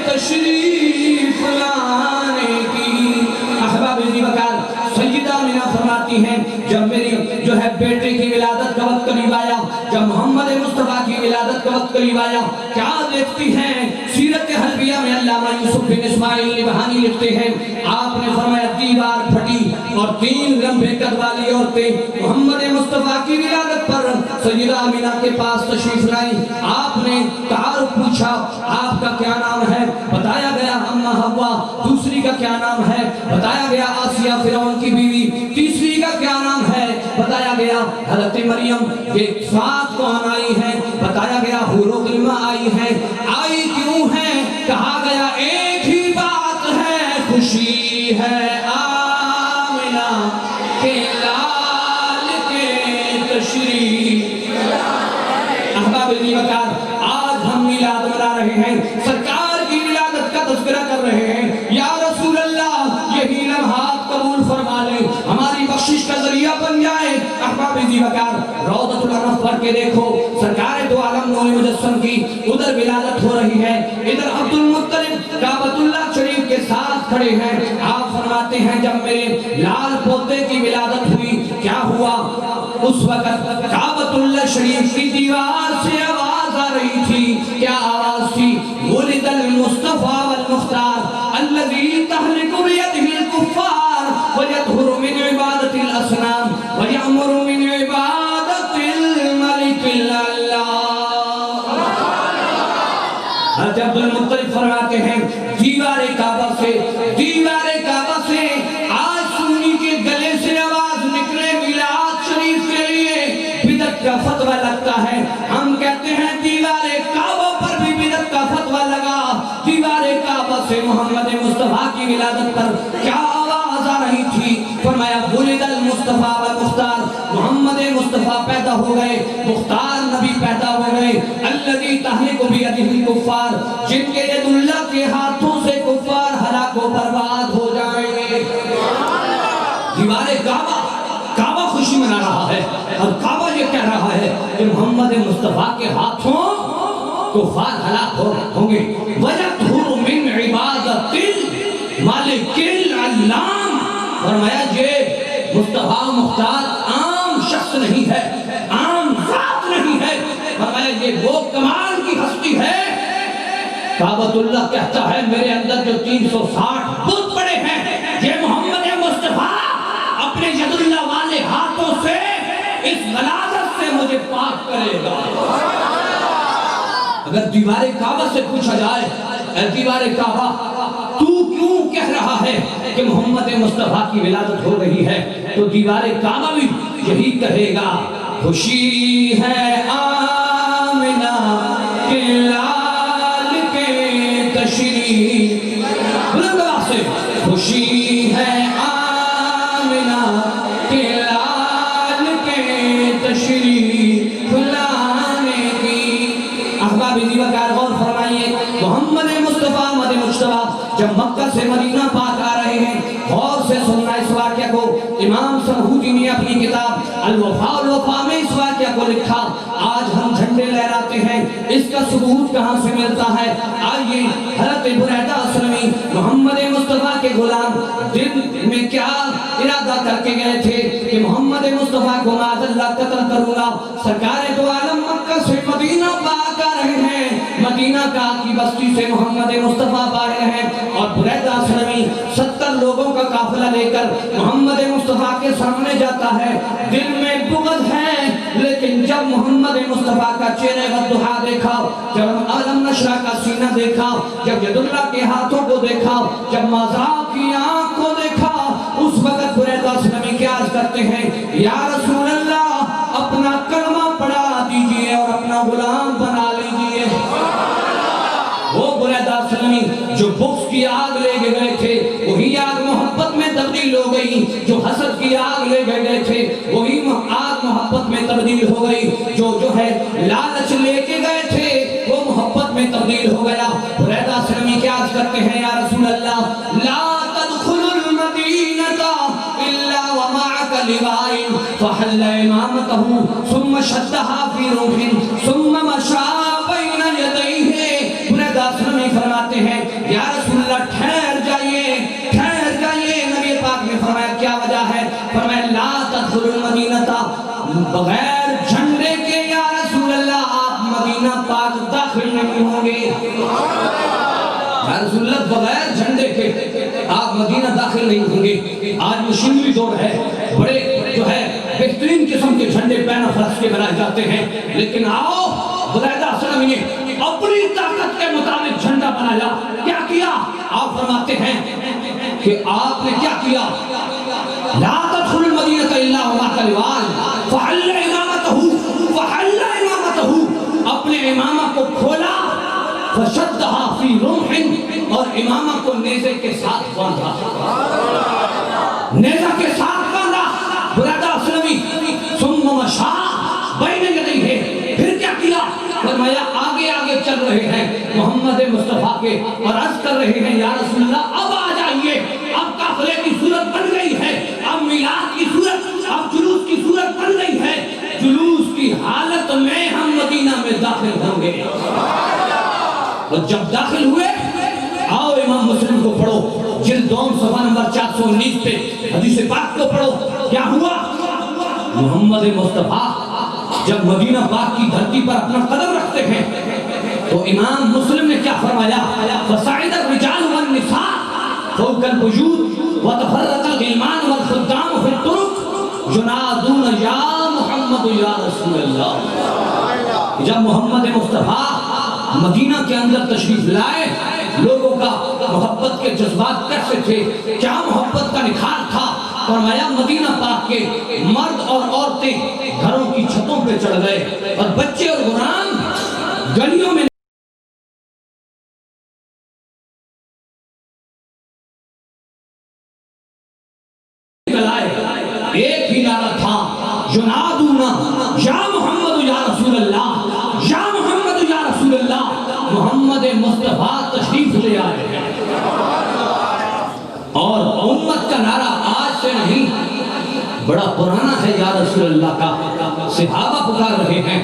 تشریف لانے کی. احباب ذکر سیدہ آمینہ فرماتی ہیں جب میری جو ہے بیٹے کی ولادت کا وقت قریب آیا جب محمد مصطفیٰ کی ولادت کا وقت قریب آیا کیا دیکھتی ہیں سیرت حلبیہ میں علامہ یوسف بن اسماعیل بہانی لکھتے ہیں آپ نے فرمایا دیوار پھٹی اور 3 لمبے قد والی عورتیں محمد مصطفیٰ کی ولادت پر سیدہ آمینہ کے پاس تشریف لائیں. آپ نے تعارف پوچھا آپ کا کیا نام ہے بتایا گیا امّا حوا. دوسری کا کیا نام ہے بتایا گیا آسیہ فرعون کی بیوی. تیسری کا کیا نام ہے بتایا گیا حضرت مریم. یہ 7 کون آئی ہیں بتایا گیا حور و غلمہ آئی ہیں. آئی کیوں ہیں کہا گیا ایک ہی بات ہے خوشی ہے آمنہ کے لال کے تشریف. احباب ذکر آج ہم میلاد منا رہے ہیں سرکار کی ولادت کا تذکرہ کر رہے ہیں. یا رسول اللہ یہی لمحات قبول فرما لیں ہماری بخشش کا ذریعہ بن جائے. احباب ذکر روضۃ العرف پڑھ کے دیکھو سرکار دو عالم نور مجسم کی ادھر ولادت ہو رہی ہے ادھر عبد المطلب کعبۃ اللہ شریف کے ساتھ کھڑے ہیں. آپ فرماتے ہیں جب میرے لال پوتے کی ولادت ہوئی کیا ہوا اس وقت کعبۃ اللہ شریف کی دیوار سے آواز آ رہی تھی. کیا آواز تھی؟ ولد المصطفیٰ والمختار الذی تہلک بیدہ الکفار ویطہر من عبادۃ الاسنام ویأمر من عبادۃ الملک اللہ. حضرت عبد المطلب فرماتے ہیں دیوار فتویٰ لگتا ہے. ہم کہتے ہیں دیوار کعبہ پر بھی بدعت کا فتویٰ لگا. دیوار کعبہ سے محمد مصطفیٰ کی ولادت پر کیا آواز آ رہی تھی؟ فرمایا ولد المصطفیٰ والمختار، محمد مصطفیٰ پیدا ہو گئے، مختار نبی پیدا ہو گئے. الذی تہلک بیدہ الکفار، جن کے ید اللہ کے ہاتھوں سے کفار ہلاک و برباد ہو جائیں گے. دیوار کعبہ خوشی منا رہا ہے، اور کعبہ یہ کہہ رہا ہے کہ محمد مصطفیٰ کے ہاتھوں کفار ہلاک ہوں گے. وَيَطْهُرُ مِنْ عِبَادَةِ الْمَالِكِ الْعَلَّامِ، فرمایا یہ مصطفیٰ مختار عام شخص نہیں ہے، عام ذات نہیں ہے. فرمایا یہ وہ کمال کی ہستی ہے. کعبۃ اللہ کہتا ہے میرے اندر جو 360 بت پڑے ہیں، یہ محمد مصطفیٰ اپنے ید اللہ والے ہاتھوں سے اس غلاظت سے مجھے پاک کرے گا. اگر دیوار کعبہ سے پوچھا جائے اے دیوار کعبہ تو کیوں کہہ رہا ہے کہ محمد مصطفیٰ کی ولادت ہو رہی ہے، تو دیوار کعبہ بھی یہی کہے گا خوشی ہے آمنہ کے لال کے تشریف. بلند آواز سے خوشی ہے آمنہ کے لال کے تشریف لانے کی. احباب دیوکار غور فرمائیے، محمد مصطفیٰ مجتبیٰ جب مکہ سے مدینہ پاک آ رہے ہیں، غور سے سننا اس واقعہ کو. امام سرہودی نے اپنی کتاب الوفاء الوفا میں اس واقعہ کو لکھا. آج ہم جھنڈے لہراتے ہیں، اس کا ثبوت کہاں سے ملتا ہے؟ آئیے حضرت بریدہ اسلمی محمد مصطفیٰ کے غلام دل میں کیا ارادہ کر کے گئے تھے کہ محمد مصطفیٰ کو معاذ اللہ قتل کروں گا. سرکار دو عالم مکہ سے مدینہ پاک آ رہے ہیں، مدینہ کا کی بستی سے محمد مصطفیٰ باہر ہیں، اور بریدہ اسلمی 70 لوگوں کا قافلہ لے کر محمد مصطفیٰ کے سامنے جاتا ہے. دل میں بغض ہے، لیکن جب محمد مصطفیٰ کا چہرہ والضحیٰ دیکھا، جب عالم نشرہ کا سینہ دیکھا، جب ید اللہ کے ہاتھوں کو دیکھا، جب مذاق کی آنکھ کو دیکھا، اس وقت بریدہ اسلمی کیا عرض کرتے ہیں؟ یا رسول اللہ اپنا کلمہ پڑھا دیجئے اور اپنا غلام بنا لیجئے. وہ بریدہ اسلمی جو بغض کی آگ لے گئے تھے، وہی آگ محبت میں تبدیل ہو گئی. جو حسد کی آگ لے گئے تھے، وہی آگ محبت میں تبدیل ہو گئی. جو ہے لالچ لے کے گئے تھے، وہ محبت میں تبدیل ہو گیا. بریدہ اسلمی کیا عرض کرتے ہیں؟ یا رسول اللہ لا تدخل المدینہ الا ومعک لواء فحل امامته ثم شدها في روح ثم مشى بین یدیہ. بریدہ اسلمی فرماتے ہیں یا رسول اللہ ٹھہر جائیے، ٹھہر جائیے. نبی پاک نے فرمایا کیا وجہ ہے؟ فرمایا لا تدخل المدینہ، بغیر جھنڈے کے یا رسول اللہ آپ مدینہ پاک داخل نہیں ہوں گے. یا رسول اللہ بغیر جھنڈے کے آپ مدینہ داخل نہیں ہوں گے. آج مشینری دور ہے، بڑے جو ہے بہترین قسم کے جھنڈے پہنا فرش کے بنائے جاتے ہیں، لیکن آؤ بریدہ اسلمی نے اپنی طاقت کے مطابق جھنڈا بنایا. کیا کیا؟ آپ فرماتے ہیں کہ آپ نے کیا کیا؟ لا تدخل المدینہ الا ومعک لواء فحل امامتہ، اپنے امامہ کو کھولا، فشدها فی رمح، اور امامہ کو نیزے کے ساتھ باندھا، نیزہ کے ساتھ باندھا. بریدہ اسلمی ثم مشى بین یدیہ، پھر کیا کیا؟ فرمایا آگے آگے چل رہے ہیں محمد مصطفیٰ کے اور عرض کر رہے ہیں یا رسول اللہ اب آ جائیے، اب قافلے کی صورت بن گئی ہے، اب میلاد کی صورت، اب جلوس کی صورت بن گئی ہے. جلوس کی حالت میں ہم مدینہ میں داخل ہوں گے. اور جب داخل ہوئے، آؤ امام مسلم کو پڑھو، جلد دوم صفحہ نمبر 419 پہ حدیث پاک کو پڑھو. کیا ہوا؟ محمد مصطفیٰ جب مدینہ پاک کی دھرتی پر اپنا قدم رکھتے ہیں تو امام مسلم نے کیا فرمایا؟ فَصَعِدَ الرِّجَالُ وَالنِّسَاءُ فَوْقَ الْوُجُودِ وَتَفَرَّقَ الْغِلْمَانُ وَالْخُدَّامُ فِي الطُّرُقِ يُنَادُونَ يَا مُحَمَّدُ يَا رَسُولَ اللَّهِ. جب محمد مصطفیٰ مدینہ کے اندر تشریف لائے، لوگوں کا محبت کے جذبات کیسے تھے؟ کیا محبت کا نکھار تھا؟ فرمایا مدینہ پاک کے مرد اور عورتیں گھروں کی چھتوں پہ چڑھ گئے اور بچے اور غلام گلیوں میں ایک ہی نعرہ تھا، ینادونا یا محمد یا رسول اللہ، یا محمد یا رسول اللہ، محمد مصطفیٰ تشریف لے آئے ہیں۔ اور امت کا نعرہ آج سے نہیں، بڑا پرانا ہے یا رسول اللہ کا، صحابہ پکار رہے ہیں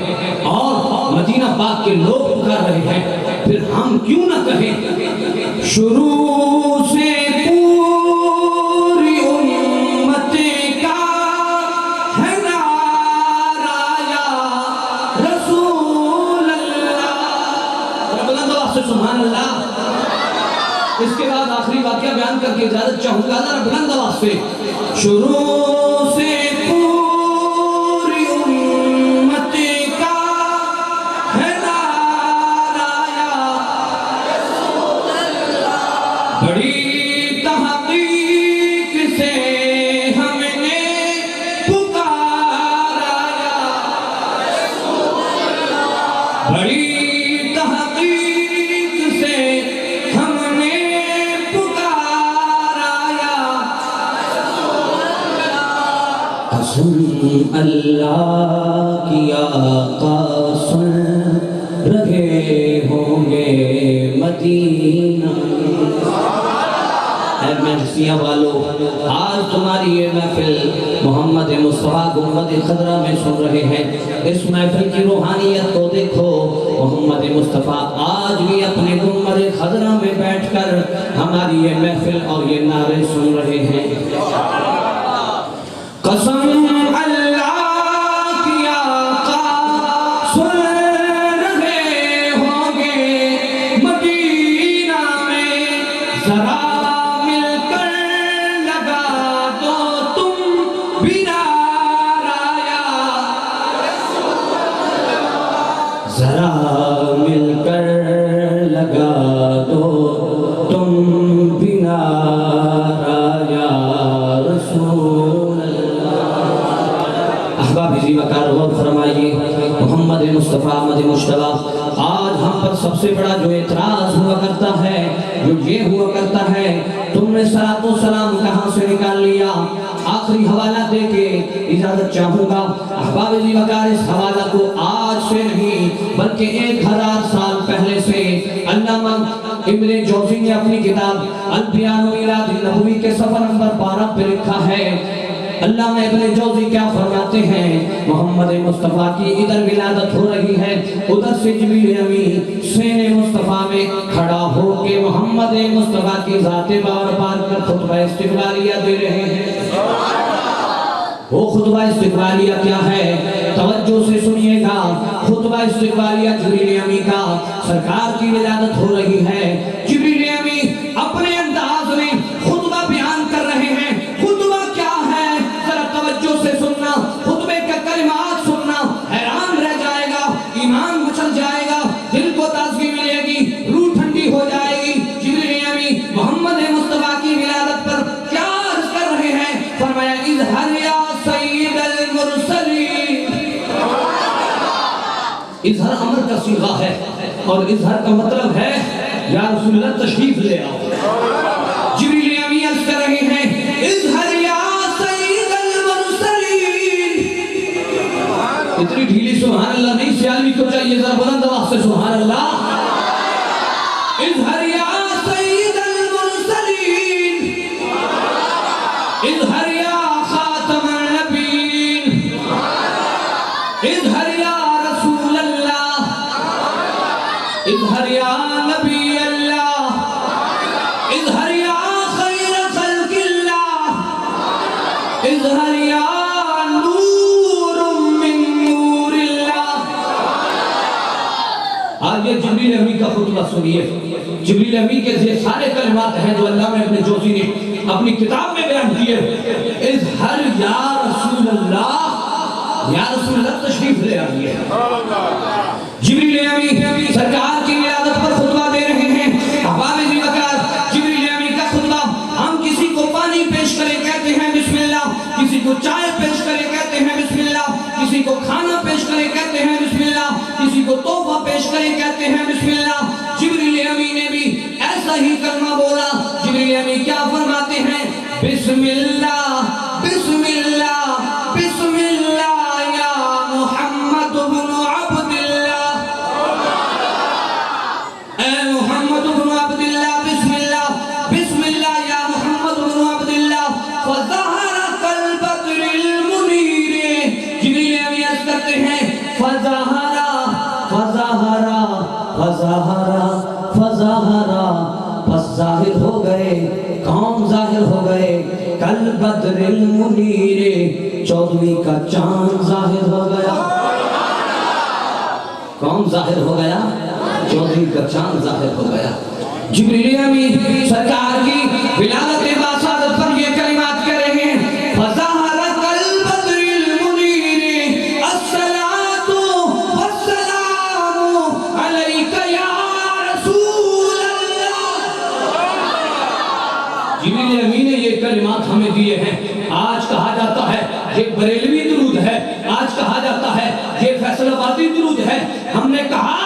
اور مدینہ پاک کے لوگ پکار رہے ہیں، پھر ہم کیوں نہ کہیں شروع سے پوری امت کا ہے نعرہ یا رسول اللہ۔ بلند آواز سے سبحان اللہ۔ اس کے بعد آخری واقعہ بیان کر کے اجازت چاہوں گا، ذرا بلند آواز سے شروع سے پوری امت کا ہے نعرہ یا رسول اللہ، بڑی تحقیق سے ہم نے پکارا یا رسول اللہ، بڑی تحقیق سے ہم نے قسم اللہ کی آقا سن رہے ہوں گے مدینہ۔ اے محسیہ والو، آج تمہاری یہ محفل محمد مصطفیٰ گنبد خضرا میں سن رہے ہیں، اس محفل کی روحانیت کو دیکھو۔ محمد مصطفیٰ آج بھی اپنے گنبد خضرا میں بیٹھ کر ہماری یہ محفل اور یہ نعرے سن رہے ہیں۔ قسم اللہ کی آقا سن رہے ہوں گے مدینہ میں، ذرا مل کر لگا دو تم بھی نعرہ یا رسول اللہ، ذرا مل کر لگا دو تم بھی نعرہ یا رسول اللہ۔ احباب عزیز وقار غور فرمائیے، محمد مصطفیٰ احمد مجتبیٰ، آج ہم پر سب سے بڑا جو اعتراض ہوا کرتا ہے، جو یہ ہوا کرتا ہے، تم نے صلاۃ و سلام کہاں سے نکال لیا؟ آخری حوالہ دے کے اجازت چاہوں گا۔ احباب عزیز وقار، اس حوالہ کو آج سے نہیں بلکہ 1000 سال پہلے سے علامہ ابن جوزی نے اپنی کتاب البیان و میلاد النبوی کے صفحہ نمبر 12 پہ لکھا ہے۔ علامہ ابن جوزی کیا فرماتے ہیں؟ محمد مصطفیٰ کی ادھر ولادت ہو رہی ہے، ادھر سے جبریل امین سین مصطفیٰ میں کھڑا ہو کے محمد مصطفیٰ کی ذات بار بار کر خطبہ استقبالیہ دے رہے ہیں۔ وہ خطبہ استقبالیہ کیا ہے؟ توجہ سے سنیے گا۔ خطبہ استقبالیہ جبریل امین کا، سرکار کی ولادت ہو رہی ہے، جبریل امین اپنے انداز میں خطبہ بیان کر رہے ہیں۔ خطبہ کیا ہے؟ ذرا توجہ سے سننا، خطبے کا کلمات سننا، حیران رہ جائے گا، ایمان مچل جائے گا، دل کو تازگی ملے گی، روح ٹھنڈی ہو جائے گی۔ جبریل امین محمد مصطفیٰ کی ولادت پر کیا عرض کر رہے ہیں؟ فرمایا اظہر یا سید المرسلین۔ اظہر امر کا صیغہ ہے اور اظہر کا مطلب ہے یا رسول اللہ تشریف لے آؤ۔ جبریل امین عرض کر رہے ہیں اظہر یا سید المرسلین۔ اتنی ڈھیلی سبحان اللہ نہیں، سیالوی کو چاہیے ذرا بلند آواز سے سبحان اللہ۔ اظہر یا سید المرسلین، اظہر یا خاتم النبیین، اظہر یا رسول اللہ، اظہر یا نبی اللہ، اظہر یا خیر خلق اللہ، اظہر یا نور من نور اللہ۔ آگے جبریل امین کا خطبہ سنیے۔ جبریل امین کے یہ سارے کلمات ہیں جو علامہ ابن جوزی نے اپنی کتاب میں بیان کیے۔ اظہر یا رسول اللہ، یا رسول اللہ تشریف لے آئیے۔ جبریل امین سرکار کی ولادت پر خطبہ دے رہے ہیں۔ احباب عزیز وقار، جبریل امین کا خطبہ ہم کسی کو پانی پیش کریں کہتے ہیں بسم اللہ، کو چائے پیش کرے کہتے ہیں بسم اللہ، کسی کو کھانا پیش کرے کہتے ہیں بسم اللہ، کسی کو تحفہ پیش کرے کہتے ہیں بسم اللہ۔ جبریل امین نے بھی ایسا ہی کلمہ بولا۔ جبریل امین کیا فرماتے ہیں؟ بسم اللہ بسم اللہ بسم اللہ یا محمد بن عبد اللہ، اے محمد بن عبد اللہ، بسم اللہ بسم اللہ یا محمد بن عبد اللہ۔ فظہر کالبدر المنیر، جبریل امین عرض کرتے ہیں فظہر فظہر فظہر فظہر، پس ظاہر ہو گئے، کون ظاہر ہو گئے؟ کالبدر المنیر، 14ویں کا چاند ظاہر ہو گیا۔ کون ظاہر ہو گیا؟ 14ویں کا چاند ظاہر ہو گیا۔ جبریل امین سرکار کی ولادت باسعادت پر یہ کلمات کہہ رہے ہیں، فظہر کالبدر المنیر، الصلاۃ والسلام علیک یا رسول اللہ۔ جبریل امین نے یہ کلمات ہمیں دیے ہیں۔ آج کہا جاتا ہے یہ بریلوی درود ہے، آج کہا جاتا ہے یہ فیصل آبادی درود ہے۔ ہم نے کہا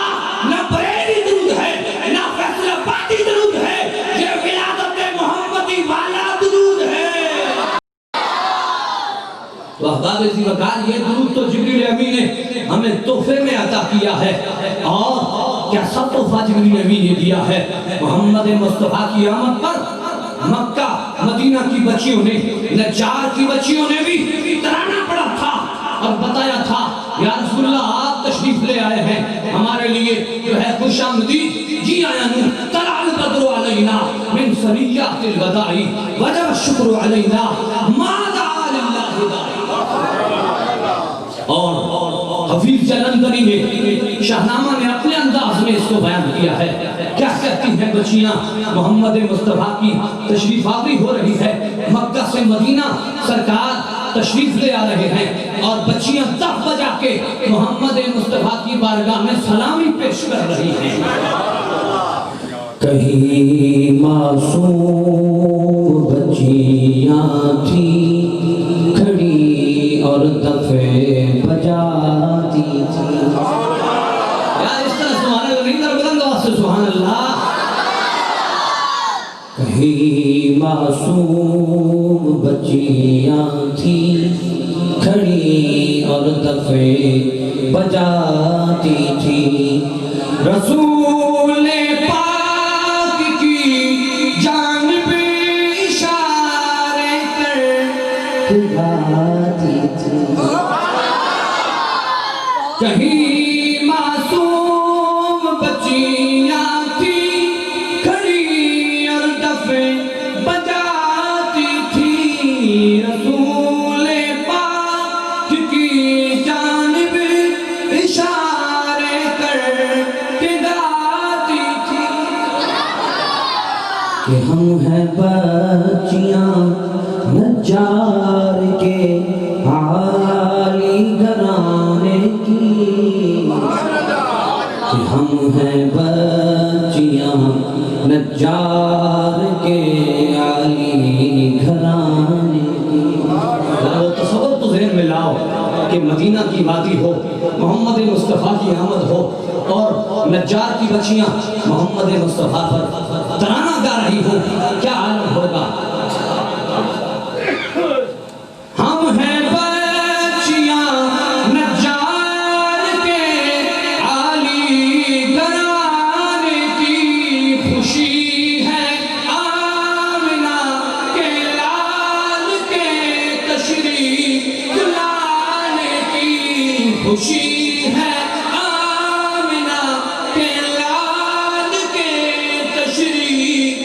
نہ بریلوی درود ہے نہ فیصل آبادی درود ہے، یہ ولادت محمدی والا درود ہے۔ تو احباب عزیز وقار، یہ درود تو جبریل امین نے ہمیں تحفے میں عطا کیا ہے، اور کیسا تحفہ جبریل امین نے دیا ہے۔ محمد مصطفیٰ کی آمد پر مکہ مدینہ کی بچیوں نے، نجار کی بچیوں نے بھی ترانہ پڑھا تھا اور بتایا تھا یا رسول اللہ آپ تشریف لے آئے ہیں ہمارے لیے جو ہے خوش آمدید، جی آیا نو طلع البدر علینا من ثنیات الوداع وجب الشکر علینا ما دعا للہ داعی۔ اور حفیظ جلندری نے شاہنامہ میں اپنے انداز میں اس کو بیان کیا ہے۔ کیا کہتی ہیں بچیاں؟ محمد مصطفیٰ کی تشریف آوری ہو رہی ہے، مکہ سے مدینہ سرکار تشریف لے آ رہے ہیں، اور بچیاں تف بجا کے محمد مصطفیٰ کی بارگاہ میں سلامی پیش کر رہی ہیں۔ کہیں معصوم بچیاں تھی کھڑی اور دفے بجاتی تھی۔ یار اس طرح سبحان اللہ نہیں کر، بلند آواز سے سبحان اللہ۔ کہیں معصوم بچیاں تھی کھڑی اور دفے بجاتی تھی، رسول پاک کی جانب اشارے کر گاتی تھی۔ کہیں معصوم بچیاں تھی کھڑی اور دفے بجاتی تھی، رسول پاک کی جانب اشارے کر کے گاتی تھی کہ ہم ہیں بچیاں نجار کے عالی گھرانے کی، کہ ہم ہیں بچیاں نجار کے عالی گھرانے کی۔ وہ تصور تو ذہن میں لاؤ کہ مدینہ کی وادی ہو، محمد مصطفیٰ کی آمد ہو، اور نجار کی بچیاں محمد مصطفیٰ پر ترانہ گا رہی ہو، کیا عالم ہوگا۔ ہم ہیں بچیاں نجار کے عالی گھرانے کی، خوشی ہے آمنہ کے لال کے تشریف لانے کی، خوشی ہے آمنہ کے لال کے تشریف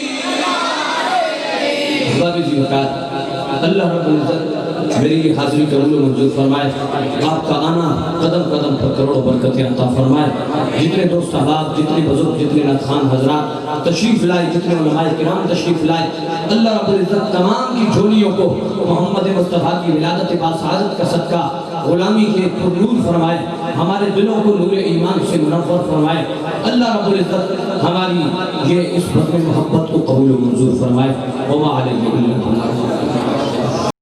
لانے کی۔ اللہ رب العزت میری حاضری قبول و منظور فرمائے، آپ کا آنا قدم قدم پر کروڑوں برکتیں عطا فرمائے۔ جتنے دوست احباب، جتنے بزرگ، جتنے ناتخوان حضرات تشریف لائے، جتنے علماء کرام تشریف لائے، اللہ رب العزت تمام کی جھولیوں کو محمد مصطفیٰ کی ولادت باسعادت کا صدقہ غلامی کے پر نور فرمائے، ہمارے دلوں کو نور ایمان سے منور فرمائے۔ اللہ رب العزت ہماری یہ اس بطن محبت کو قبول و منظور فرمائے۔ وما علیہ